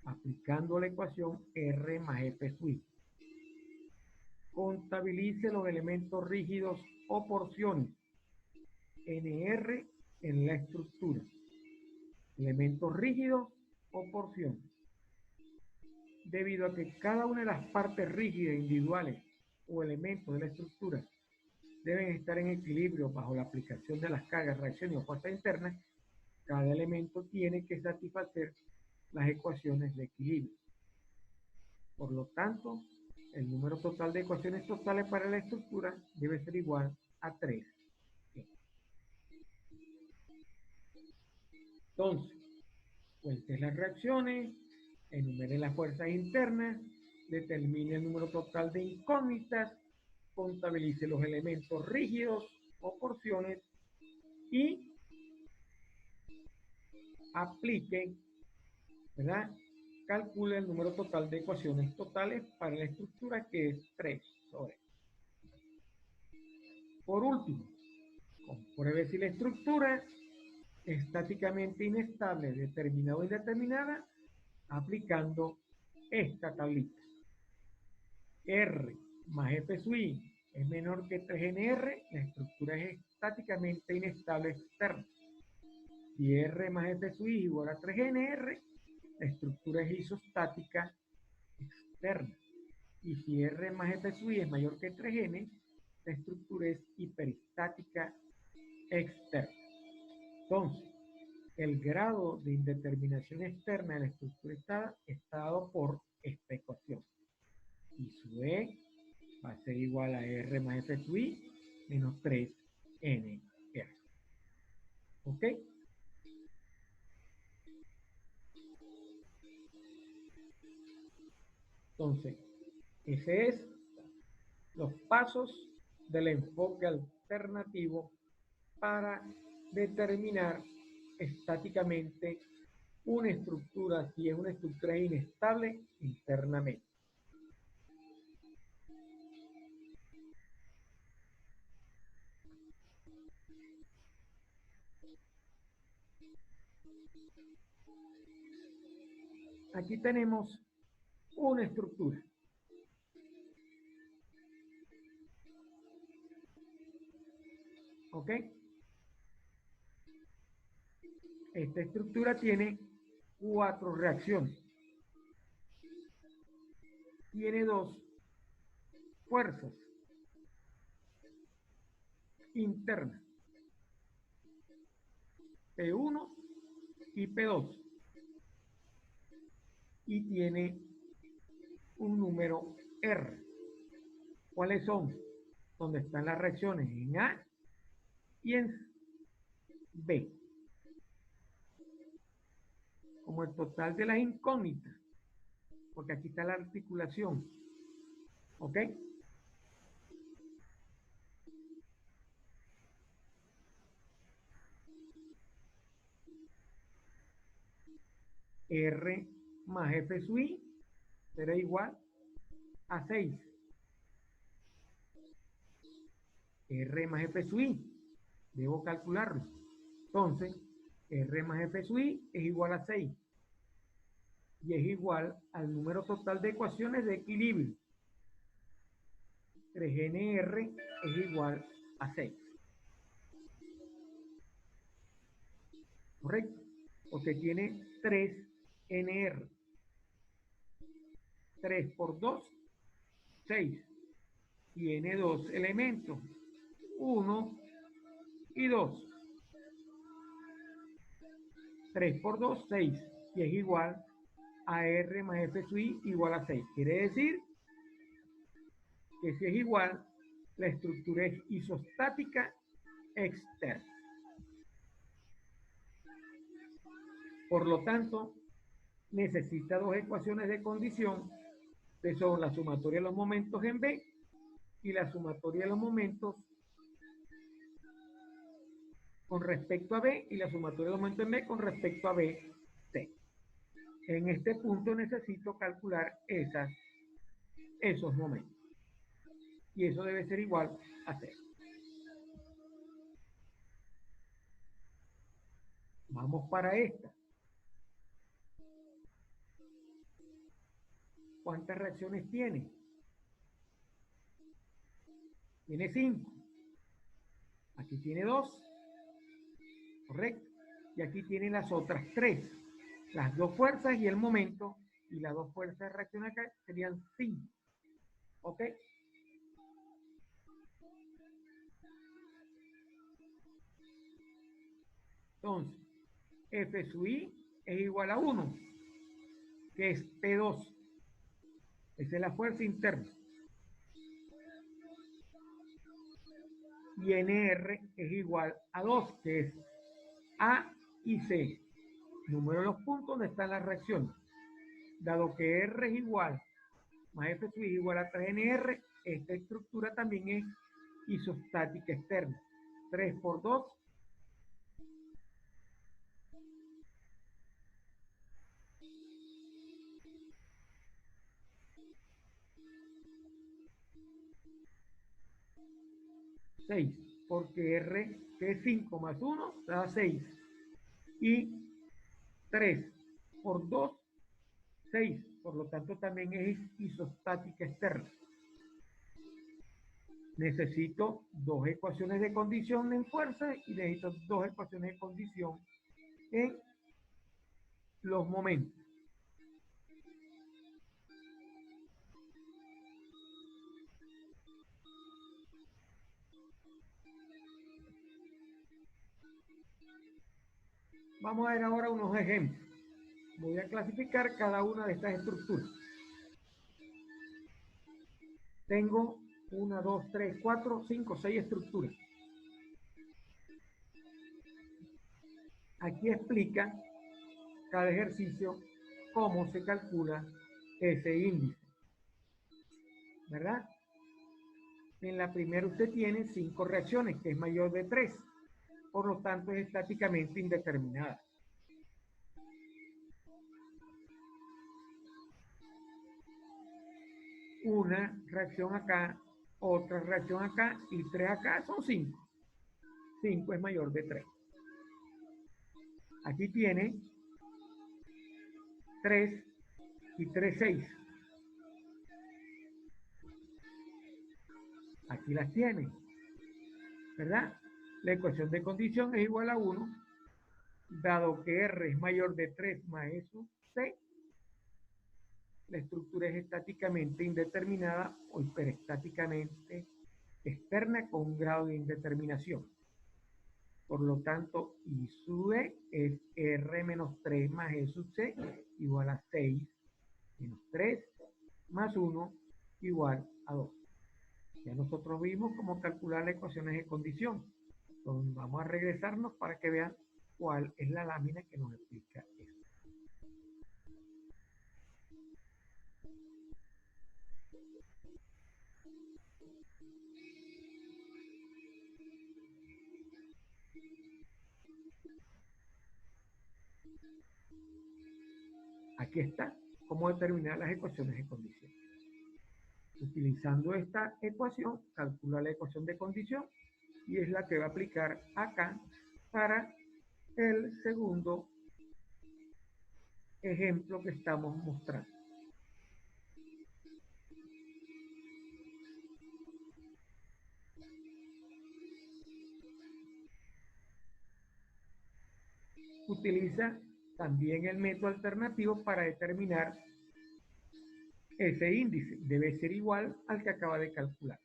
S1: Aplicando la ecuación R más F sub I. Contabilice los elementos rígidos o porciones NR en la estructura. Elementos rígidos o porciones. Debido a que cada una de las partes rígidas individuales o elementos de la estructura deben estar en equilibrio bajo la aplicación de las cargas, reacciones o fuerzas internas, cada elemento tiene que satisfacer las ecuaciones de equilibrio. Por lo tanto, el número total de ecuaciones totales para la estructura debe ser igual a 3. Entonces, cuente las reacciones, enumere las fuerzas internas, determine el número total de incógnitas, contabilice los elementos rígidos o porciones y aplique, ¿verdad? Calcule el número total de ecuaciones totales para la estructura, que es 3 sobre. Por último, compruebe si la estructura estáticamente inestable, determinada o indeterminada, aplicando esta tablita. R más F sub I es menor que 3NR, la estructura es estáticamente inestable externa. Si R más F sub I igual a 3NR, la estructura es isostática externa. Y si R más F sub I es mayor que 3N, la estructura es hiperestática externa. Entonces, el grado de indeterminación externa de la estructura está dado por esta ecuación. Y su E va a ser igual a R más F sub I menos 3NR. ¿Ok? Entonces, ese es los pasos del enfoque alternativo para determinar estáticamente una estructura, si es una estructura inestable internamente. Aquí tenemos una estructura. ¿Ok? Esta estructura tiene 4 reacciones. Tiene 2 fuerzas internas, P1 y P2. Y tiene un número R. ¿Cuáles son? Donde están las reacciones en A y en B. Como el total de las incógnitas, porque aquí está la articulación. ¿Ok? R más F sub I será igual a 6. R más F sub I, debo calcularlo. Entonces, R más F sub I es igual a 6. Y es igual al número total de ecuaciones de equilibrio. 3NR es igual a 6. ¿Correcto? Porque tiene 3NR. 3 por 2, 6. Tiene 2 elementos, 1 y 2. 3 por 2, 6. Y es igual a R más F sub I igual a 6. Quiere decir que si es igual, la estructura es isostática externa. Por lo tanto, necesita dos ecuaciones de condición que son la sumatoria de los momentos en B y la sumatoria de los momentos con respecto a B y la sumatoria de los momentos en B con respecto a B, C. En este punto necesito calcular esos momentos. Y eso debe ser igual a 0. Vamos para esta. ¿Cuántas reacciones tiene? Tiene 5. Aquí tiene 2. Correcto. Y aquí tiene las otras 3. Las dos fuerzas y el momento. Y las dos fuerzas de reacción acá serían 5. ¿Ok? Entonces, F sub I es igual a 1, que es P2. Esa es la fuerza interna. Y NR es igual a 2, que es A y C. Número de los puntos donde están las reacciones. Dado que R es igual, más F sub I es igual a 3NR, esta estructura también es isostática externa. 3 por 2, 6, porque R, que es 5 más 1, da 6. Y 3 por 2, 6. Por lo tanto, también es isostática externa. Necesito dos ecuaciones de condición en fuerza y necesito dos ecuaciones de condición en los momentos. Vamos a ver ahora unos ejemplos. Voy a clasificar cada una de estas estructuras. Tengo 1, 2, 3, 4, 5, 6 estructuras. Aquí explica cada ejercicio cómo se calcula ese índice. ¿Verdad? En la primera usted tiene 5 reacciones, que es mayor de 3. Por lo tanto, es estáticamente indeterminada. Una reacción acá, otra reacción acá y 3 acá son 5. 5 es mayor de 3. Aquí tiene 3 y 3, 6. Aquí las tiene, ¿verdad? La ecuación de condición es igual a 1, dado que R es mayor de 3 más eso, C, la estructura es estáticamente indeterminada o hiperestáticamente externa con un grado de indeterminación. Por lo tanto, I sub E es R menos 3 más E sub C igual a 6 menos 3 más 1 igual a 2. Ya nosotros vimos cómo calcular las ecuaciones de condición. Entonces vamos a regresarnos para que vean cuál es la lámina que nos explica eso. Aquí está cómo determinar las ecuaciones de condición. Utilizando esta ecuación, calcula la ecuación de condición y es la que va a aplicar acá para el segundo ejemplo que estamos mostrando. Utiliza también el método alternativo para determinar ese índice. Debe ser igual al que acaba de calcular.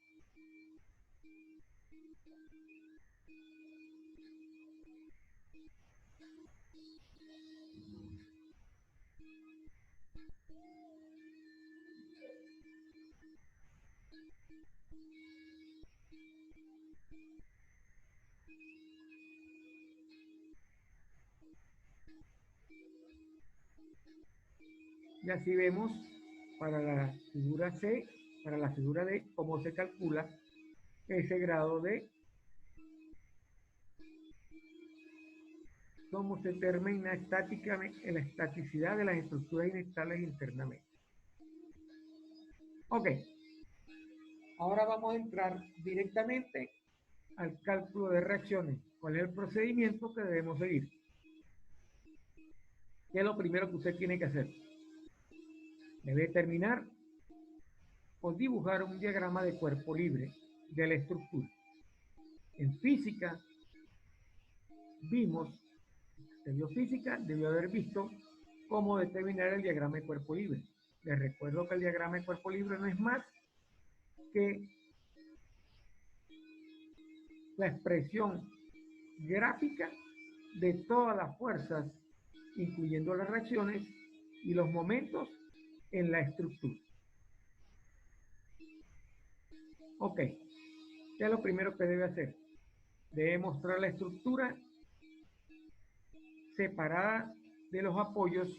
S1: Y así vemos para la figura C, para la figura D, cómo se calcula ese grado de, cómo se determina estáticamente la estaticidad de las estructuras inestables internamente. Ok, ahora vamos a entrar directamente al cálculo de reacciones. ¿Cuál es el procedimiento que debemos seguir? ¿Qué es lo primero que usted tiene que hacer? Debe determinar o dibujar un diagrama de cuerpo libre de la estructura. En física vimos, se vio física, debió haber visto cómo determinar el diagrama de cuerpo libre. Les recuerdo que el diagrama de cuerpo libre no es más que la expresión gráfica de todas las fuerzas, incluyendo las reacciones y los momentos en la estructura. Ok, ¿qué es lo primero que debe hacer? Debe mostrar la estructura separada de los apoyos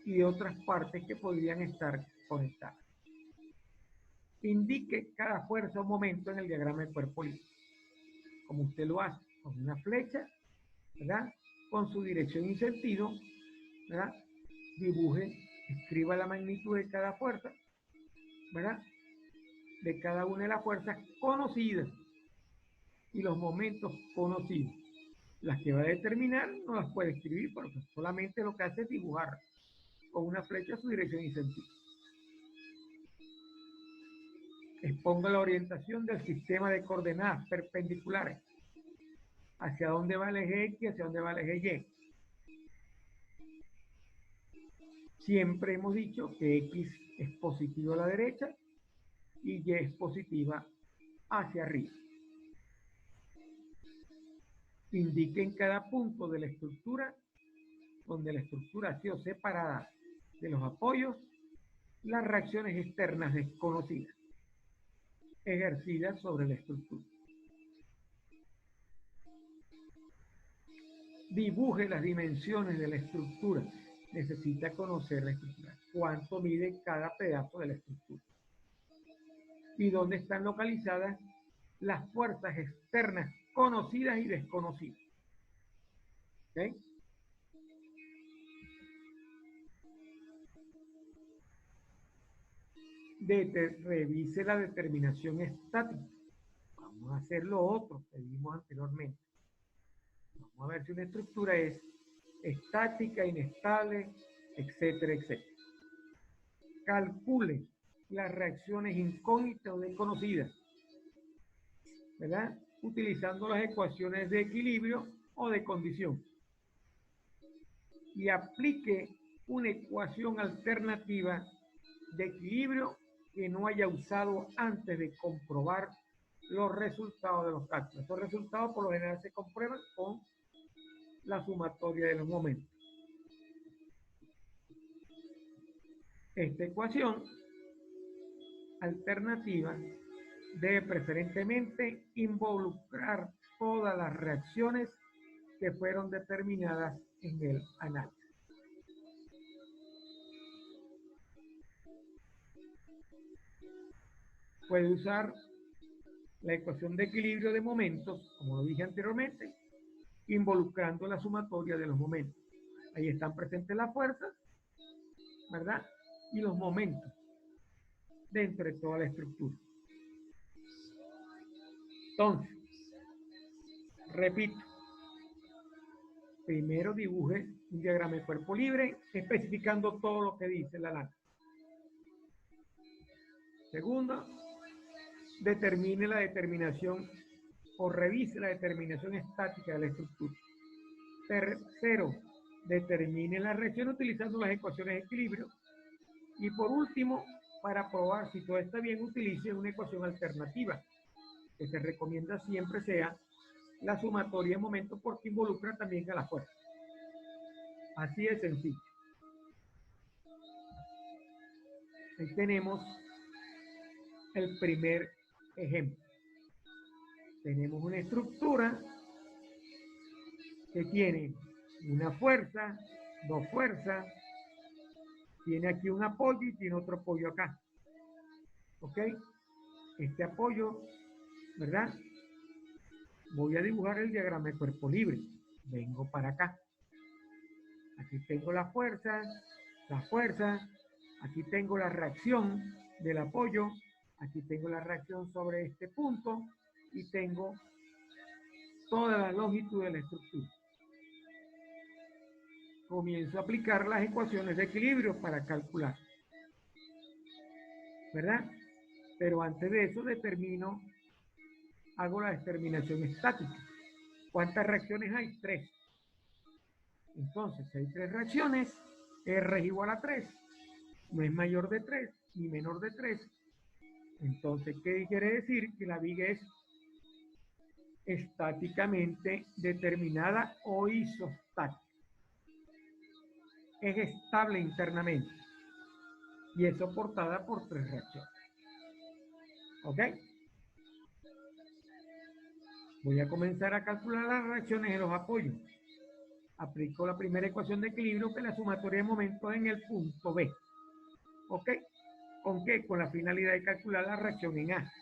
S1: y de otras partes que podrían estar conectadas. Indique cada fuerza o momento en el diagrama de cuerpo libre, como usted lo hace, con una flecha, ¿verdad? Con su dirección y sentido, ¿verdad? Dibuje, escriba la magnitud de cada fuerza, ¿verdad? De cada una de las fuerzas conocidas y los momentos conocidos. Las que va a determinar no las puede escribir porque solamente lo que hace es dibujar con una flecha su dirección y sentido. Exponga la orientación del sistema de coordenadas perpendiculares. Hacia dónde va el eje X y hacia dónde va el eje Y. Siempre hemos dicho que X es positivo a la derecha y Y es positiva hacia arriba. Indique en cada punto de la estructura, donde la estructura ha sido separada de los apoyos, las reacciones externas desconocidas ejercidas sobre la estructura. Dibuje las dimensiones de la estructura. Necesita conocer la estructura. ¿Cuánto mide cada pedazo de la estructura? Y dónde están localizadas las fuerzas externas conocidas y desconocidas. ¿Okay? Revise la determinación estática. Vamos a hacer lo otro que vimos anteriormente. Vamos a ver si una estructura es estática, inestable, etcétera, etcétera. Calcule las reacciones incógnitas o desconocidas, ¿verdad? Utilizando las ecuaciones de equilibrio o de condición. Y aplique una ecuación alternativa de equilibrio que no haya usado antes de comprobar los resultados de los cálculos. Estos resultados por lo general se comprueban con la sumatoria de los momentos. Esta ecuación alternativa debe preferentemente involucrar todas las reacciones que fueron determinadas en el análisis. Puede usar la ecuación de equilibrio de momentos, como lo dije anteriormente, involucrando la sumatoria de los momentos. Ahí están presentes las fuerzas, ¿verdad? Y los momentos dentro de toda la estructura. Entonces, repito, primero dibuje un diagrama de cuerpo libre, especificando todo lo que dice la lana. Segundo, determine la determinación o revise la determinación estática de la estructura. Tercero, determine la reacción utilizando las ecuaciones de equilibrio. Y por último, para probar si todo está bien, utilice una ecuación alternativa, que se recomienda siempre sea la sumatoria de momentos porque involucra también a la fuerza. Así de sencillo. Ahí tenemos el primer ejemplo. Tenemos una estructura que tiene una fuerza, dos fuerzas, Tiene aquí un apoyo y tiene otro apoyo acá. ¿Ok? Este apoyo, ¿verdad? Voy a dibujar el diagrama de cuerpo libre. Vengo para acá. Aquí tengo la fuerza, aquí tengo la reacción del apoyo, aquí tengo la reacción sobre este punto y tengo toda la longitud de la estructura. Comienzo a aplicar las ecuaciones de equilibrio para calcular, ¿verdad? Pero antes de eso hago la determinación estática. ¿Cuántas reacciones hay? 3. Entonces, si hay 3 reacciones, R es igual a 3. No es mayor de 3 ni menor de 3. Entonces, ¿qué quiere decir? Que la viga es estáticamente determinada o isostática. Es estable internamente y es soportada por 3 reacciones. ¿Ok? Voy a comenzar a calcular las reacciones en los apoyos. Aplico la primera ecuación de equilibrio, que es la sumatoria de momentos en el punto B. ¿Ok? ¿Con qué? Con la finalidad de calcular la reacción en A.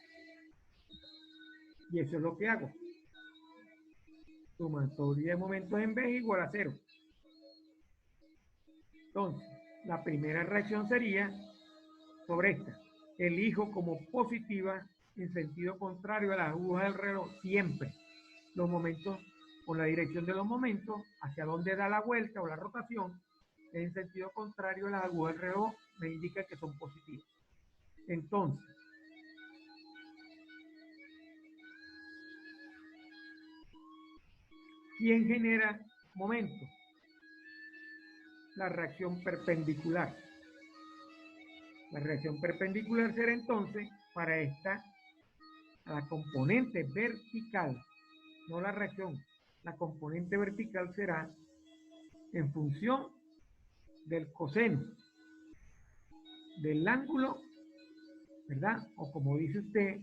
S1: Y eso es lo que hago. Sumatoria de momentos en B es igual a 0. Entonces, la primera reacción sería sobre esta. Elijo como positiva en sentido contrario a las agujas del reloj siempre los momentos con la dirección de los momentos hacia donde da la vuelta o la rotación en sentido contrario a las agujas del reloj me indica que son positivas. Entonces, ¿quién genera momento? La reacción perpendicular. La reacción perpendicular será entonces para esta, la componente vertical, no la reacción, la componente vertical será en función del coseno del ángulo, ¿verdad? O como dice usted,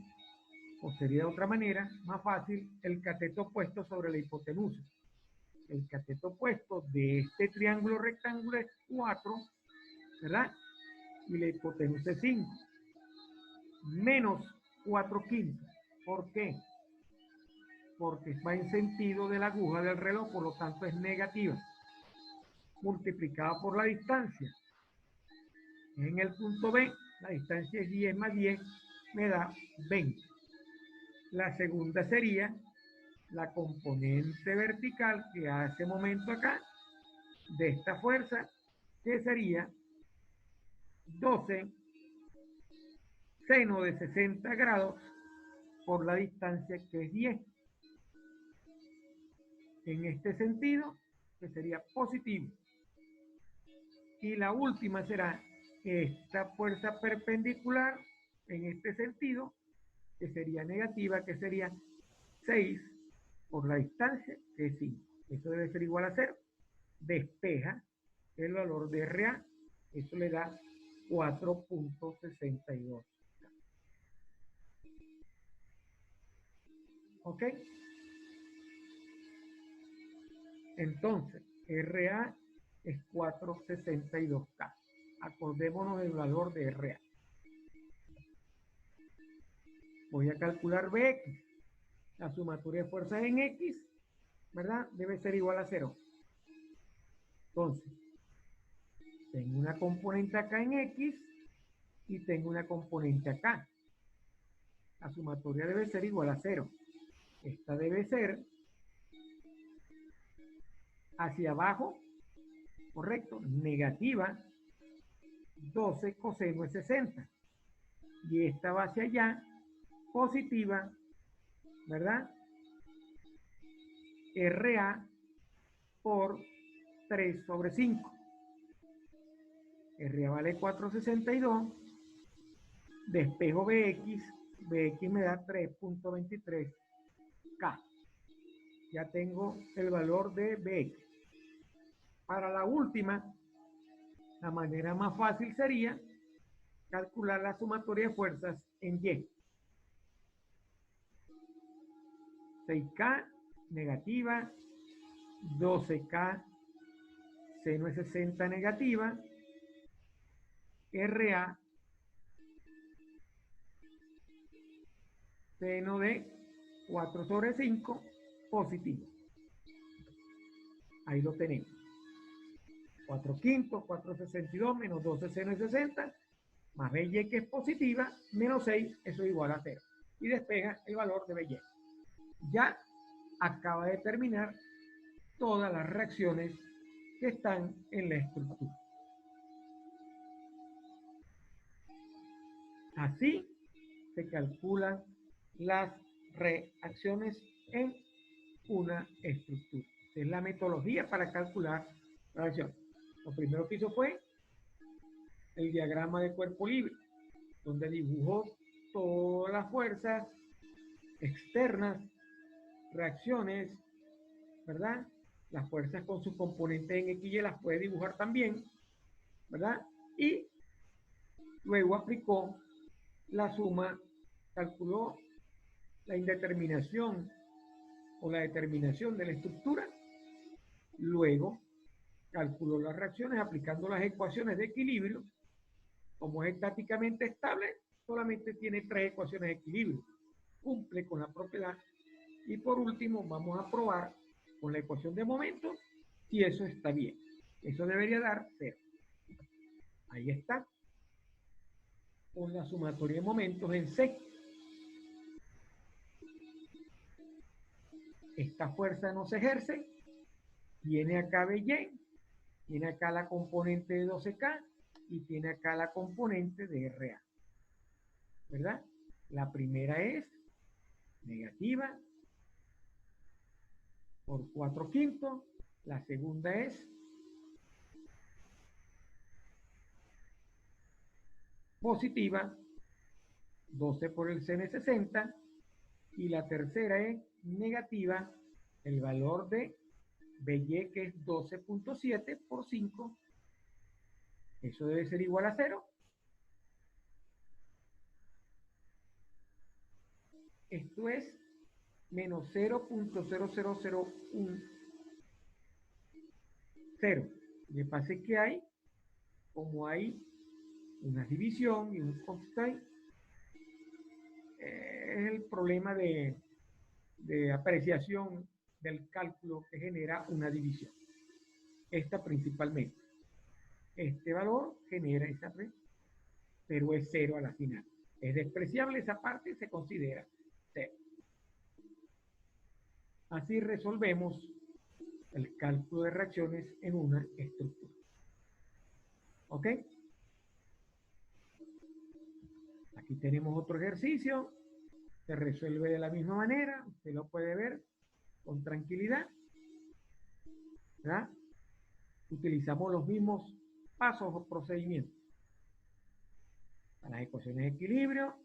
S1: o sería de otra manera, más fácil, el cateto opuesto sobre la hipotenusa. El cateto opuesto de este triángulo rectángulo es 4, ¿verdad? Y la hipotenusa es 5. Menos 4 quintos. ¿Por qué? Porque va en sentido de la aguja del reloj, por lo tanto es negativa. Multiplicada por la distancia. En el punto B, la distancia es 10 más 10, me da 20. La segunda sería la componente vertical que hace momento acá de esta fuerza, que sería 12 seno de 60 grados por la distancia que es 10. En este sentido, que sería positivo. Y la última será esta fuerza perpendicular en este sentido, que sería negativa, que sería 6 por la distancia, que es 5. Eso debe ser igual a 0. Despeja el valor de RA, eso le da 4.62. ¿Ok? Entonces, RA es 462K. Acordémonos del valor de RA. Voy a calcular BX. La sumatoria de fuerzas en X, ¿verdad? Debe ser igual a 0. Entonces, tengo una componente acá en X y tengo una componente acá. La sumatoria debe ser igual a 0. Esta debe ser hacia abajo, correcto, negativa 12 coseno de 60. Y esta va hacia allá, positiva, ¿verdad? RA por 3 sobre 5. RA vale 4.62. Despejo BX. BX me da 3.23K. Ya tengo el valor de BX. Para la última, la manera más fácil sería calcular la sumatoria de fuerzas en Y. 6K negativa, 12K seno de 60 negativa, RA seno de 4 sobre 5 positivo. Ahí lo tenemos. 4 quintos, 4/62 menos 12 seno de 60, más BY que es positiva, menos 6, eso es igual a 0. Y despega el valor de BY. Ya acaba de terminar todas las reacciones que están en la estructura. Así se calculan las reacciones en una estructura. Esta es la metodología para calcular la reacción. Lo primero que hizo fue el diagrama de cuerpo libre, donde dibujó todas las fuerzas externas, reacciones, ¿verdad? Las fuerzas con sus componentes en X y las puede dibujar también, ¿verdad? Y luego aplicó la suma, calculó la indeterminación o la determinación de la estructura, luego calculó las reacciones aplicando las ecuaciones de equilibrio. Como es estáticamente estable, solamente tiene 3 ecuaciones de equilibrio, cumple con la propiedad. Y por último vamos a probar con la ecuación de momento si eso está bien. Eso debería dar 0. Ahí está, con la sumatoria de momentos en C. Esta fuerza no se ejerce, tiene acá BY, tiene acá la componente de 12K y tiene acá la componente de RA, ¿verdad? La primera es negativa por 4 quintos, la segunda es positiva, 12 por el seno de 60, y la tercera es negativa, el valor de BY que es 12.7 por 5, eso debe ser igual a 0. Esto es menos 0.0001. 0. Lo que pasa es que hay, como hay una división y un constante, es el problema de apreciación del cálculo que genera una división. Esta principalmente. Este valor genera esa, pero es 0 a la final. Es despreciable esa parte y se considera 0. Así resolvemos el cálculo de reacciones en una estructura. ¿Ok? Aquí tenemos otro ejercicio. Se resuelve de la misma manera. Usted lo puede ver con tranquilidad, ¿verdad? Utilizamos los mismos pasos o procedimientos. Para las ecuaciones de equilibrio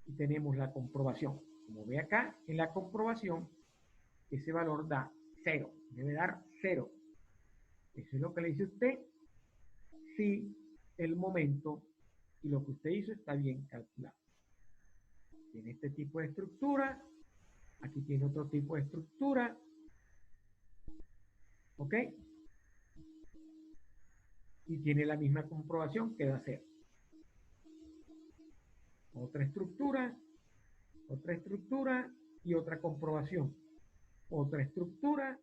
S1: y tenemos la comprobación. Como ve acá, en la comprobación, ese valor da 0. Debe dar 0. Eso es lo que le dice usted si el momento y lo que usted hizo está bien calculado. Tiene este tipo de estructura. Aquí tiene otro tipo de estructura. ¿Ok? Y tiene la misma comprobación que da 0. Otra estructura y otra comprobación. Otra estructura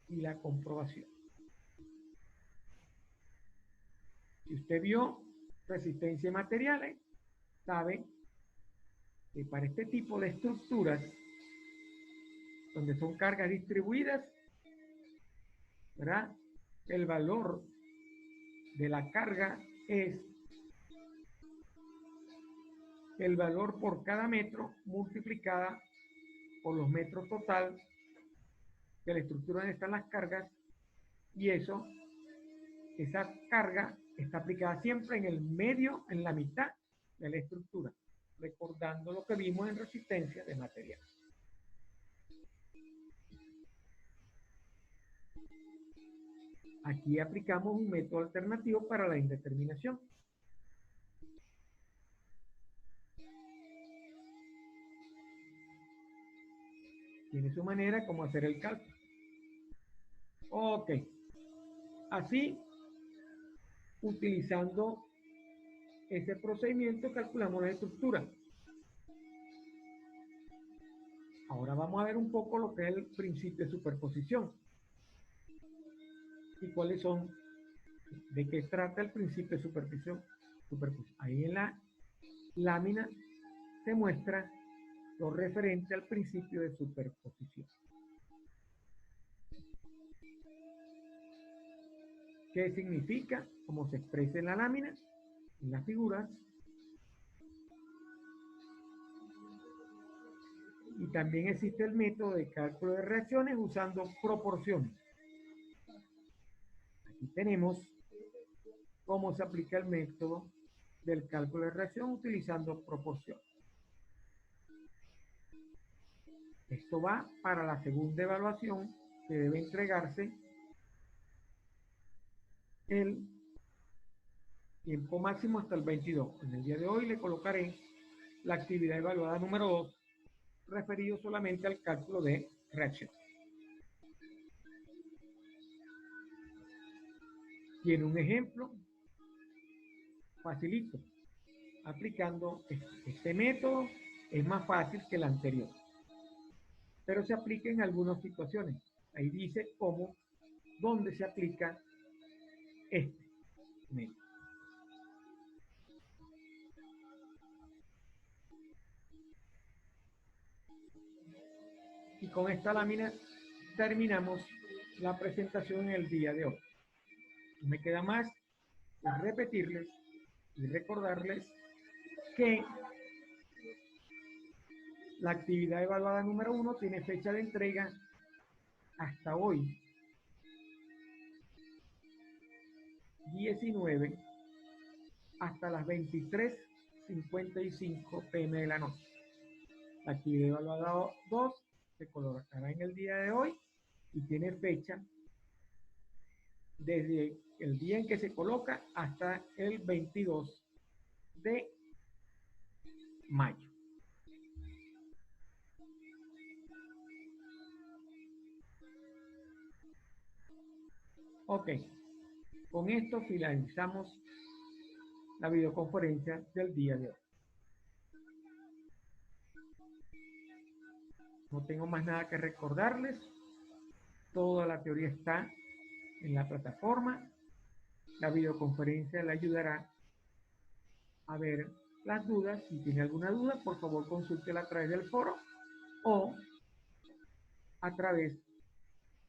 S1: y la comprobación. Si usted vio resistencia a materiales, sabe que para este tipo de estructuras, donde son cargas distribuidas, ¿verdad? El valor de la carga es el valor por cada metro multiplicada por los metros total de la estructura donde están las cargas, y esa carga está aplicada siempre en el medio, en la mitad de la estructura, recordando lo que vimos en resistencia de material. Aquí aplicamos un método alternativo para la indeterminación. Tiene su manera como hacer el cálculo. Ok. Así Utilizando ese procedimiento calculamos la estructura. Ahora vamos a ver un poco lo que es el principio de superposición y cuáles son, de qué trata el principio de superposición. Ahí en la lámina se muestra lo referente al principio de superposición. ¿Qué significa? Como se expresa en la lámina, en las figuras. Y también existe el método de cálculo de reacciones usando proporciones. Aquí tenemos cómo se aplica el método del cálculo de reacción utilizando proporciones. Esto va para la segunda evaluación que debe entregarse el tiempo máximo hasta el 22. En el día de hoy le colocaré la actividad evaluada número 2, referido solamente al cálculo de reacción. Tiene un ejemplo facilito. Aplicando este método es más fácil que el anterior, pero se aplica en algunas situaciones. Ahí dice cómo, dónde se aplica este método. Y con esta lámina terminamos la presentación en el día de hoy. No me queda más que repetirles y recordarles que la actividad evaluada número 1 tiene fecha de entrega hasta hoy, 19, hasta las 23:55 p.m. de la noche. La actividad evaluada 2 se colocará en el día de hoy y tiene fecha desde el día en que se coloca hasta el 22 de mayo. Ok, con esto finalizamos la videoconferencia del día de hoy. No tengo más nada que recordarles. Toda la teoría está en la plataforma. La videoconferencia le ayudará a ver las dudas. Si tiene alguna duda, por favor consúltela a través del foro o a través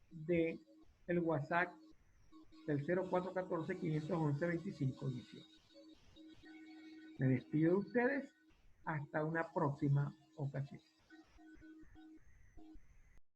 S1: de el WhatsApp del 0414-511-2518. Me despido de ustedes hasta una próxima ocasión.